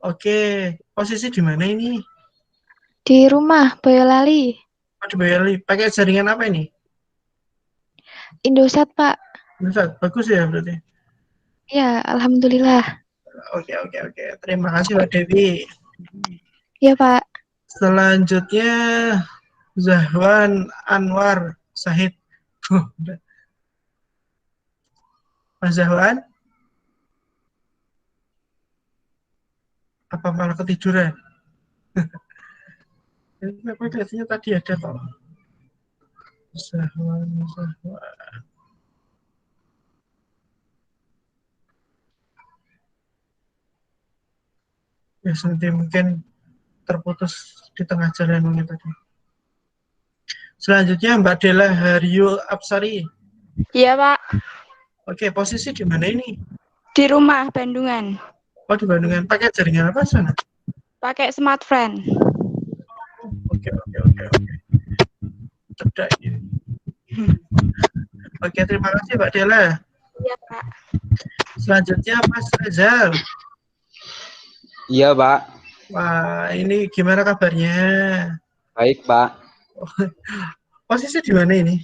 Oke. Posisi di mana ini?
Di rumah Boyolali.
Oh, di Boyolali. Pakai jaringan apa ini?
Indosat, Pak.
Indosat. Bagus ya berarti.
Ya, alhamdulillah.
Oke. Terima kasih Mbak Dewi.
Ya, Pak.
Selanjutnya Zahwan Anwar Sahid. Mas Zahwan? Apa malah ketiduran? Kenapa kelihatannya tadi ada kok. Zahwan. Ya, nanti mungkin terputus di tengah jalan mungkin tadi. Selanjutnya Mbak Dela Haryo Apsari.
Iya, Pak.
Oke, posisi di mana ini?
Di rumah Bandungan.
Oh, di Bandungan. Pakai jaringan apa sana?
Pakai smart friend.
Oke. Cerdak ini. Oke, terima kasih Mbak Dela.
Iya, Pak.
Selanjutnya Mas Rezal.
Iya, Pak.
Wah, ini gimana kabarnya?
Baik, Pak.
Posisi di mana ini?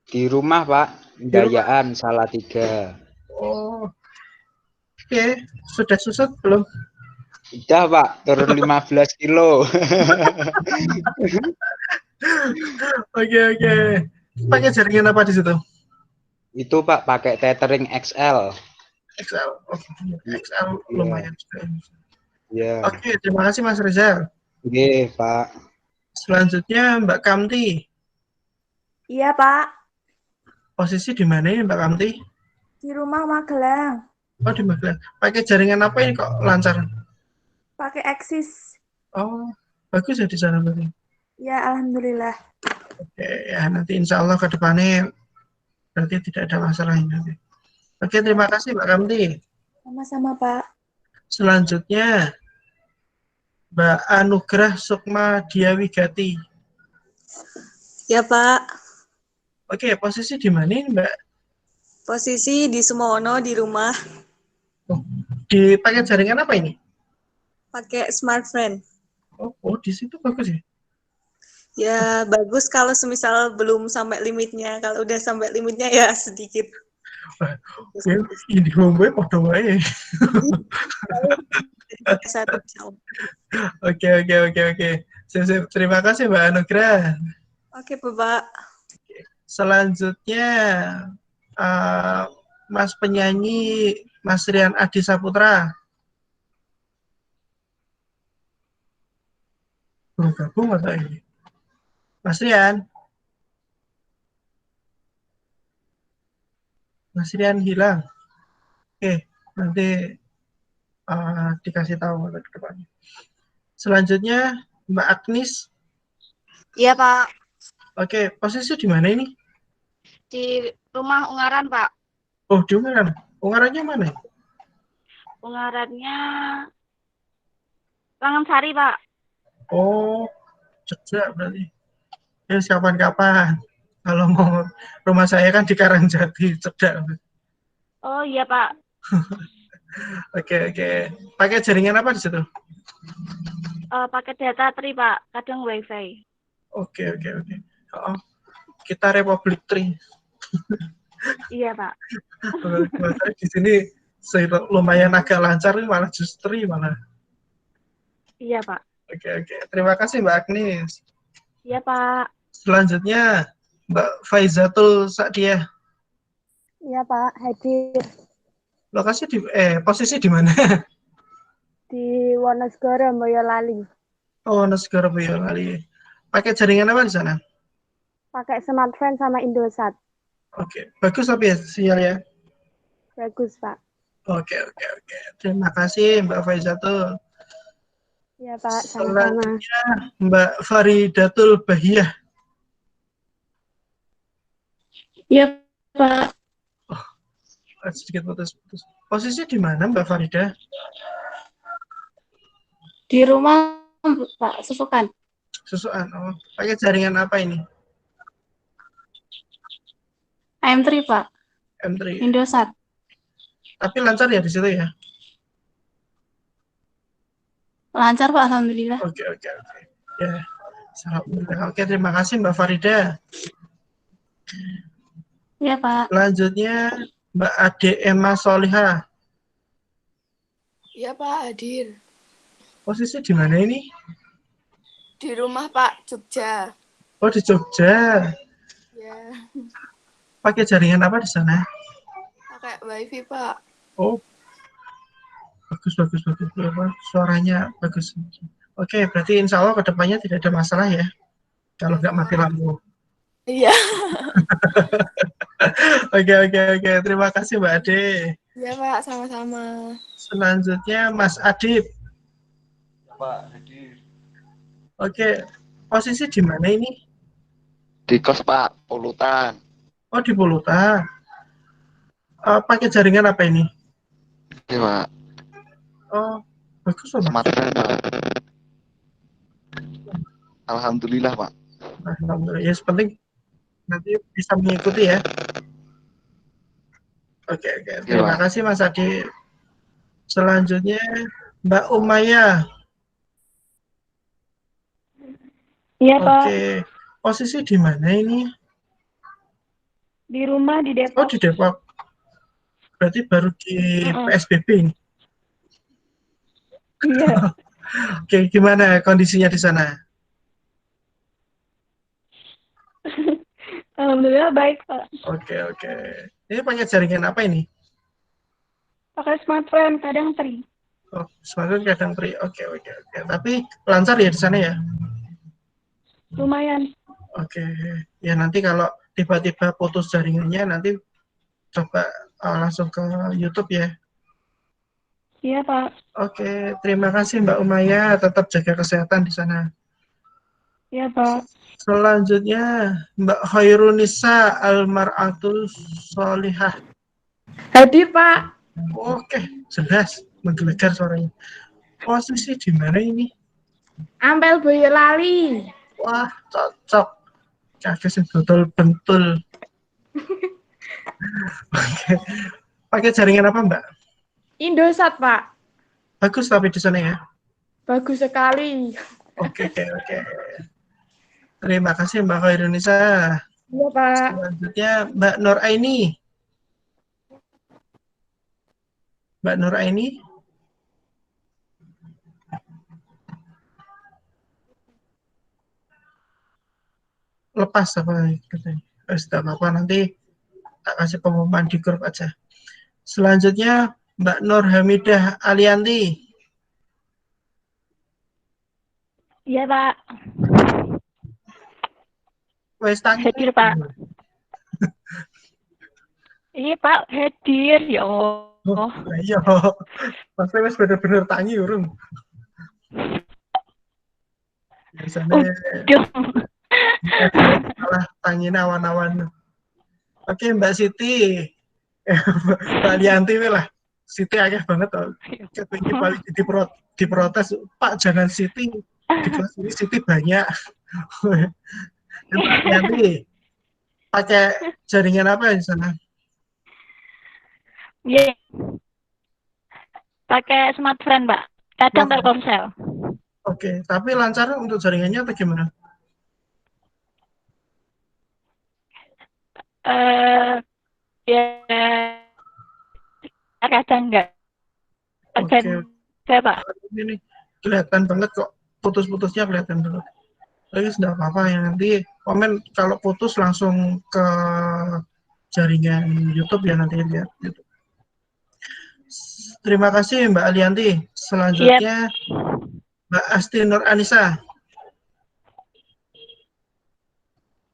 Di rumah, Pak. Dayaan Salatiga.
Oh. Oke, sudah susut belum?
Udah, Pak. Turun 15 kilo.
Oke. Pakai jaringan apa di situ?
Itu, Pak, pakai tethering XL.
XL. Oke. XL lumayan juga.
Iya.
Oke, terima kasih Mas Rizal.
Oke, Pak.
Selanjutnya Mbak Kamti.
Iya, Pak.
Posisi di mana ini Mbak Kamti?
Di rumah Magelang.
Oh, di Magelang. Pakai jaringan apa ini kok lancar?
Pakai Axis.
Oh, bagus ya di sana berarti.
Ya, alhamdulillah.
Oke, ya nanti insya Allah ke depannya berarti tidak ada masalah ini nanti. Oke, terima kasih Mbak Kamti.
Sama-sama, Pak.
Selanjutnya Mbak Anugrah Sukma Diawigati.
Ya, Pak.
Oke, posisi di mana ini, Mbak?
Posisi di Sumono di rumah.
Dipakai jaringan apa ini?
Pakai smart friend.
Oh, di situ bagus ya?
Ya, bagus kalau semisal belum sampai limitnya. Kalau udah sampai limitnya ya sedikit.
Wah, ini gue podo wae.
Satu jam.
Oke. Sip. Terima kasih Mbak Anugrah.
Oke, Bapak.
Selanjutnya Mas penyanyi Mas Rian Adi Saputra. Belum gabung atau ini? Mas Rian? Mas Rian hilang. Oke, nanti dikasih tahu ke depannya. Selanjutnya Mbak Agnis.
Iya, Pak.
Oke, posisi di mana ini?
Di rumah Ungaran, Pak.
Oh, di Ungaran. Ungarannya mana?
Ungarannya Langansari, Pak.
Oh, Jogja berarti. Ya, kapan-kapan. Kalau mau rumah saya kan di Karangjati, Cedak.
Oh iya, Pak.
Oke. Pakai jaringan apa di situ?
Pakai data tri, Pak. Kadang wifi.
Oke. Oh, kita Republik Tri.
Iya, Pak.
Di sini lumayan agak lancar, malah justru malah.
Iya, Pak.
Oke. Terima kasih Mbak Agnis.
Iya, Pak.
Selanjutnya Mbak Faizatul Sa'diah.
Iya, Pak. Hadir.
Lokasi posisi di mana?
Di Wonosegoro, Boyolali.
Oh, Wonosegoro, Boyolali. Pakai jaringan apa di sana?
Pakai smartphone sama Indosat.
Oke. Bagus tapi ya sinyalnya?
Bagus, Pak.
Oke. Terima kasih Mbak Faizatul.
Iya, Pak. Sama-sama.
Selanjutnya Mbak Faridatul Bahiyah.
Iya, Pak.
Sedikit putus. Posisi di mana Mbak Farida?
Di rumah, Pak, susukan.
Susukan. Oh, pakai jaringan apa ini?
M3, Pak.
M3.
Indosat.
Tapi lancar ya di situ ya?
Lancar, Pak, alhamdulillah.
Oke. Ya. Alhamdulillah. Oke, terima kasih Mbak Farida.
Iya, Pak.
Selanjutnya Mbak Ade Emma Solihah.
Iya, Pak, hadir.
Posisi di mana ini?
Di rumah, Pak, Jogja.
Oh, di Jogja.
Ya,
Pakai jaringan apa di sana?
pakai wifi, Pak.
Oh, bagus. Suaranya bagus. Oke, berarti insya Allah kedepannya tidak ada masalah ya, kalau nggak mati lampu.
Iya.
Oke. Terima kasih Mbak Ade.
Iya, Pak, sama-sama.
Selanjutnya Mas Adib.
Pak, hadir.
Oke, posisi di mana ini?
Di kos, Pak, Polutan.
Oh, di Polutan. Pakai jaringan apa ini?
Iya, Pak.
Oh, bagus Pak.
Smartphone, Pak. Alhamdulillah, Pak.
Alhamdulillah. Ya, penting nanti bisa mengikuti ya. Oke. Terima kasih Mas Adib. Selanjutnya Mbak Umayyah.
Iya, Pak.
Oke. Posisi di mana ini?
Di rumah di Depok.
Oh, di Depok. Berarti baru di PSBB ini.
Iya.
Oke, gimana kondisinya di sana?
Alhamdulillah baik, Pak.
Oke. Ini pakai jaringan apa ini?
Pakai smartphone, kadang tri.
Oh, smartphone kadang free. Oke. Tapi lancar ya di sana ya?
Lumayan.
Oke. Ya nanti kalau tiba-tiba putus jaringannya nanti coba langsung ke YouTube ya.
Iya, Pak.
Oke, terima kasih Mbak Umayyah. Tetap jaga kesehatan di sana.
Iya, Pak.
Selanjutnya Mbak Khairunisa Almar'atul Solihah.
Hadir, Pak.
Oke, jelas menggelegar suaranya. Posisi di mana ini?
Ampel Boyolali.
Wah, cocok. Kakek sing betul-betul. Oke. Pakai jaringan apa, Mbak?
Indosat, Pak.
Bagus tapi di sana ya.
Bagus sekali.
Oke. Terima kasih Mbak Khairunisa.
Iya, Pak.
Selanjutnya Mbak Nur Aini. Mbak Nuraini? Lepas apa? Tidak apa-apa, nanti tak kasih pengumuman di grup aja. Selanjutnya Mbak Nur Hamidah Alianti.
Iya, Pak.
Wes tangi.
Hadir, Pak. Iya, Pak, hadir. Ya Allah.
Iya. Pasti wes bener-bener tangi urung. Biasanya malah tangin awan-awan. Oke, Mbak Siti. Mbak Alianti lah. Siti akeh banget toh. Kepingin paling diprotes, Pak jangan Siti. Di kelas ini Siti banyak. Mbak Alianti pakai jaringan apa di sana?
Iya. Pakai smartphone, Pak. Kadang Telkomsel.
Oke, tapi lancar untuk jaringannya atau gimana?
Ya kadang enggak. Kadang enggak, Pak.
Ini kelihatan banget kok, putus-putusnya kelihatan banget. Tapi sudah apa-apa ya, nanti komen kalau putus langsung ke jaringan YouTube ya, nanti lihat YouTube. Terima kasih Mbak Alianti. Selanjutnya Mbak Asti Nur Anissa.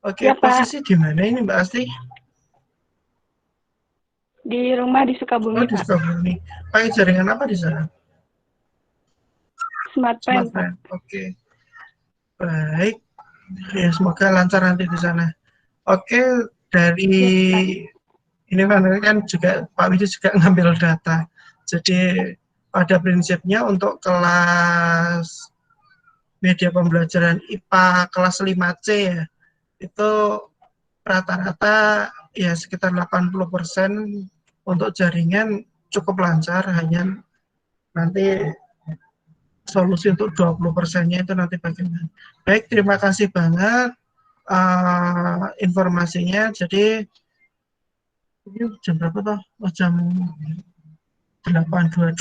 Oke, posisi di mana ini Mbak Asti?
Di rumah di Sukabumi.
Oh, di Sukabumi. Pakai jaringan apa di sana?
Smartphone.
Oke. Baik. Ya, semoga lancar nanti di sana. Oke, dari ini kan juga Pak Widi juga ngambil data. Jadi pada prinsipnya untuk kelas media pembelajaran IPA kelas 5C ya, itu rata-rata ya sekitar 80% untuk jaringan cukup lancar, hanya nanti solusi untuk 20%-nya itu nanti bagaimana. Baik, terima kasih banget informasinya. Jadi ini jam berapa toh? Oh, jam 8.22.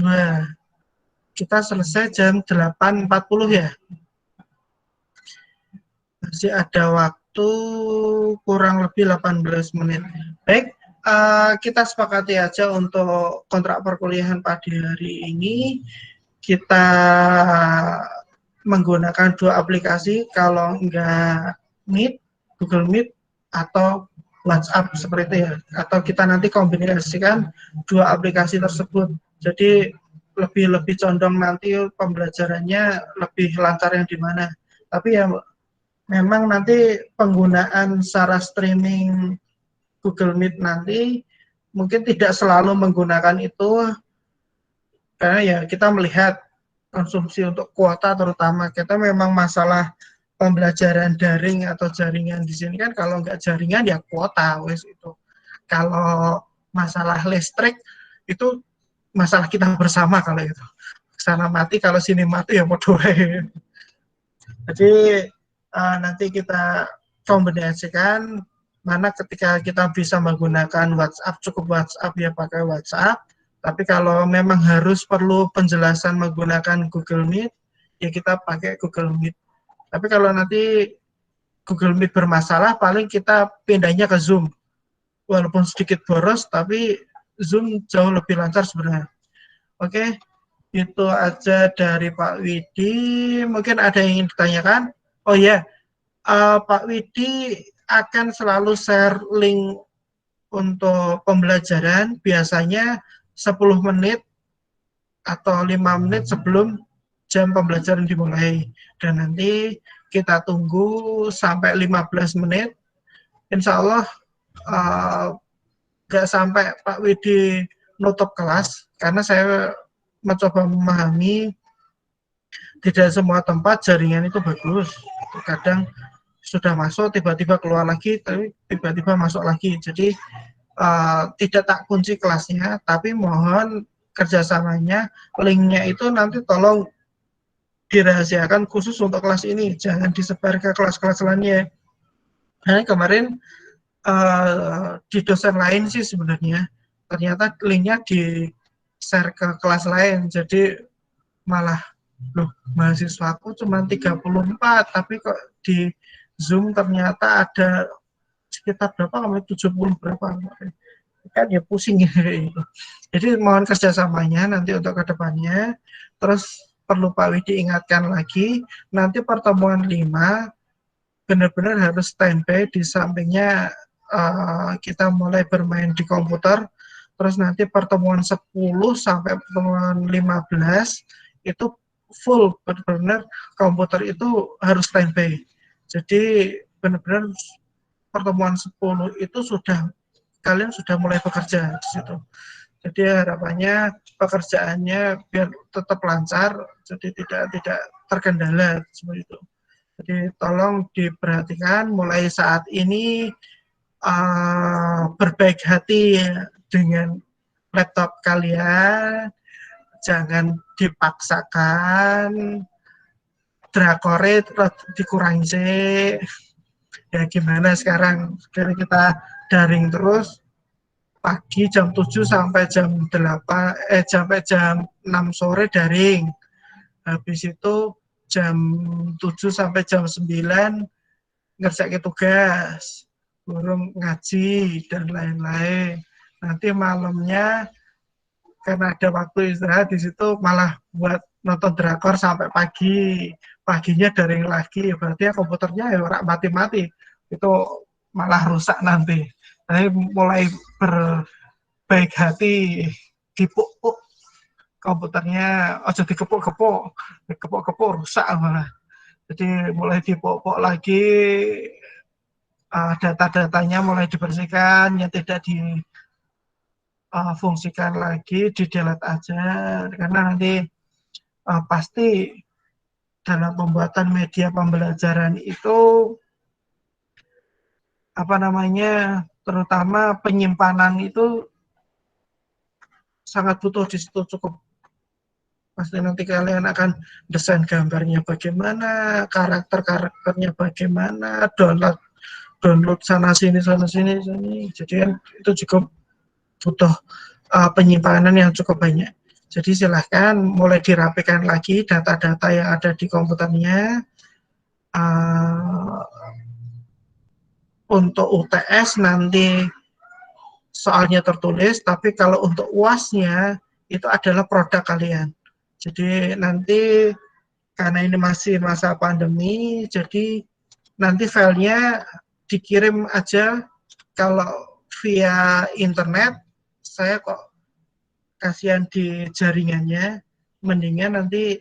Kita selesai jam 8.40 ya. Masih ada waktu kurang lebih 18 menit. Baik, kita sepakati aja untuk kontrak perkuliahan pada hari ini. Kita menggunakan dua aplikasi, kalau enggak Meet, Google Meet, atau WhatsApp seperti itu ya. Atau kita nanti kombinasikan dua aplikasi tersebut. Jadi lebih condong nanti pembelajarannya lebih lancar yang di mana. Tapi ya memang nanti penggunaan secara streaming Google Meet nanti mungkin tidak selalu menggunakan itu, karena ya kita melihat konsumsi untuk kuota, terutama kita memang masalah pembelajaran daring atau jaringan di sini kan, kalau nggak jaringan ya kuota wes itu. Kalau masalah listrik itu masalah kita bersama kalau itu. Sana mati, kalau sini mati ya bodoh. Jadi nanti kita kombinasikan mana ketika kita bisa menggunakan WhatsApp, cukup WhatsApp ya pakai WhatsApp. Tapi kalau memang harus perlu penjelasan menggunakan Google Meet, ya kita pakai Google Meet. Tapi kalau nanti Google Meet bermasalah, paling kita pindahnya ke Zoom. Walaupun sedikit boros, tapi Zoom jauh lebih lancar sebenarnya. Oke, itu aja dari Pak Widi. Mungkin ada yang ingin ditanyakan? Oh ya, Pak Widi akan selalu share link untuk pembelajaran, biasanya 10 menit atau 5 menit sebelum jam pembelajaran dimulai. Dan nanti kita tunggu sampai 15 menit. Insya Allah nggak sampai Pak Widi nutup kelas, karena saya mencoba memahami tidak semua tempat jaringan itu bagus. Kadang sudah masuk, tiba-tiba keluar lagi, tapi tiba-tiba masuk lagi. Jadi tidak tak kunci kelasnya, tapi mohon kerjasamanya, linknya itu nanti tolong dirahasiakan khusus untuk kelas ini, jangan disebar ke kelas-kelas lainnya. Nah, kemarin di dosen lain sih sebenarnya ternyata linknya share ke kelas lain, jadi malah loh mahasiswaku cuma 34 tapi kok di Zoom ternyata ada sekitar berapa, 70 berapa, kan ya pusing ya gitu. Jadi mohon kerjasamanya nanti untuk kedepannya. Terus perlu Pak Widi ingatkan lagi, nanti pertemuan 5 benar-benar harus standby, di sampingnya kita mulai bermain di komputer. Terus nanti pertemuan 10 sampai pertemuan 15 itu full, benar-benar komputer itu harus standby. Jadi benar-benar pertemuan 10 itu kalian sudah mulai bekerja di situ. Jadi harapannya pekerjaannya biar tetap lancar, jadi tidak terkendala seperti itu. Jadi tolong diperhatikan mulai saat ini, berbaik hati dengan laptop kalian, jangan dipaksakan, drakore dikurangi sih. Ya gimana sekarang, kita daring terus, pagi jam 7 sampai jam 6 sore daring. Habis itu jam 7 sampai jam 9 ngerjain tugas, burung ngaji dan lain-lain. Nanti malamnya karena ada waktu istirahat di situ malah buat nonton drakor sampai pagi. Paginya daring lagi, berarti ya komputernya ya ora mati-mati. Itu malah rusak nanti. Jadi mulai berbaik hati, dipuk-puk komputernya, ojo dikepuk-kepuk rusak malah. Jadi mulai dipuk-puk lagi, data-datanya mulai dibersihkan, yang tidak difungsikan lagi, di-delete aja, karena nanti pasti dalam pembuatan media pembelajaran itu terutama penyimpanan itu sangat butuh di situ cukup. Pasti nanti kalian akan desain gambarnya bagaimana, karakternya bagaimana, download sana sini. Jadi itu juga butuh penyimpanan yang cukup banyak. Jadi silahkan mulai dirapikan lagi data-data yang ada di komputernya. Untuk UTS nanti soalnya tertulis, tapi kalau untuk UAS-nya itu adalah produk kalian. Jadi nanti karena ini masih masa pandemi, jadi nanti filenya dikirim aja. Kalau via internet, saya kok kasihan di jaringannya, mendingan nanti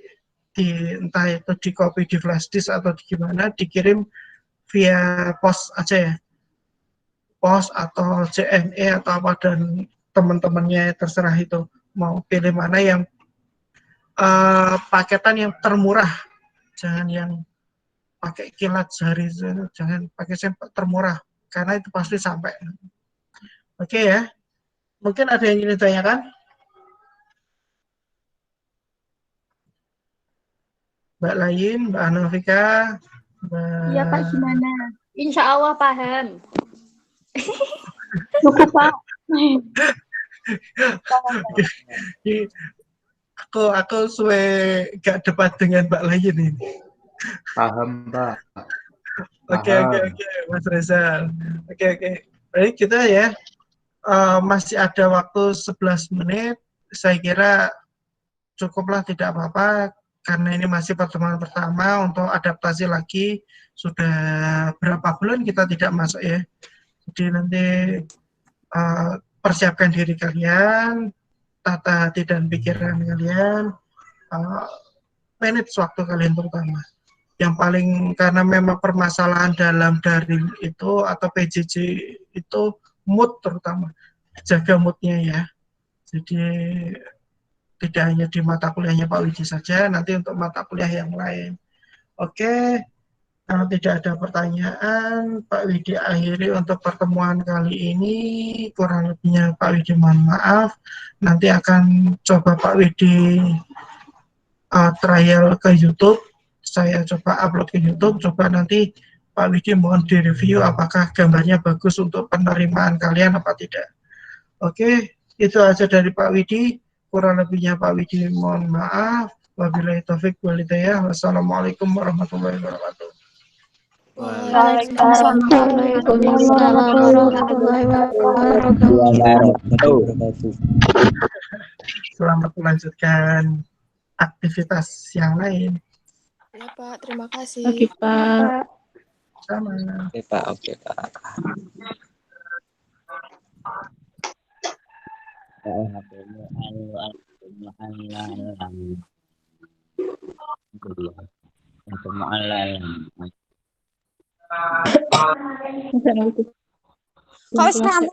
entah itu di copy di flash disk atau di gimana, dikirim via pos aja ya, pos atau JNE atau apa, dan teman-temannya terserah itu mau pilih mana yang paketan yang termurah, jangan yang pakai kilat jari, jangan pakai termurah karena itu pasti sampai. Oke ya, mungkin ada yang ingin ditanyakan? Mbak Lain, Mbak Anafika.
Iya Pak, gimana? Insya Allah paham.
Cukup Pak.
Aku suwe gak debat dengan Mbak Lain ini.
Paham Pak.
Oke, Mas Reza. Oke. Baik, kita ya masih ada waktu 11 menit. Saya kira cukuplah, tidak apa-apa. Karena ini masih pertemuan pertama, untuk adaptasi lagi. Sudah berapa bulan kita tidak masuk ya. Jadi nanti persiapkan diri kalian, tata hati dan pikiran kalian, manage waktu kalian terutama. Yang paling, karena memang permasalahan dalam daring itu atau PJJ itu mood terutama. Jaga moodnya ya. Jadi tidak hanya di mata kuliahnya Pak Widi saja, nanti untuk mata kuliah yang lain. Oke, kalau tidak ada pertanyaan, Pak Widi akhiri untuk pertemuan kali ini. Kurang lebihnya Pak Widi mohon maaf. Nanti akan coba Pak Widi trial ke YouTube. Saya coba upload ke YouTube, coba nanti Pak Widi mohon direview apakah gambarnya bagus untuk penerimaan kalian apa tidak. Oke, itu aja dari Pak Widi. kurang lebihnya Pak Widi mohon maaf. Wabillahi taufik wal hidayah. Wassalamualaikum warahmatullahi wabarakatuh.
Waalaikumsalam warahmatullahi wabarakatuh.
Selamat melanjutkan aktivitas yang lain.
Ya Pak, terima kasih.
Oke, Pak.
Sama.
Oke Pak, oke Pak.
Kok kamu?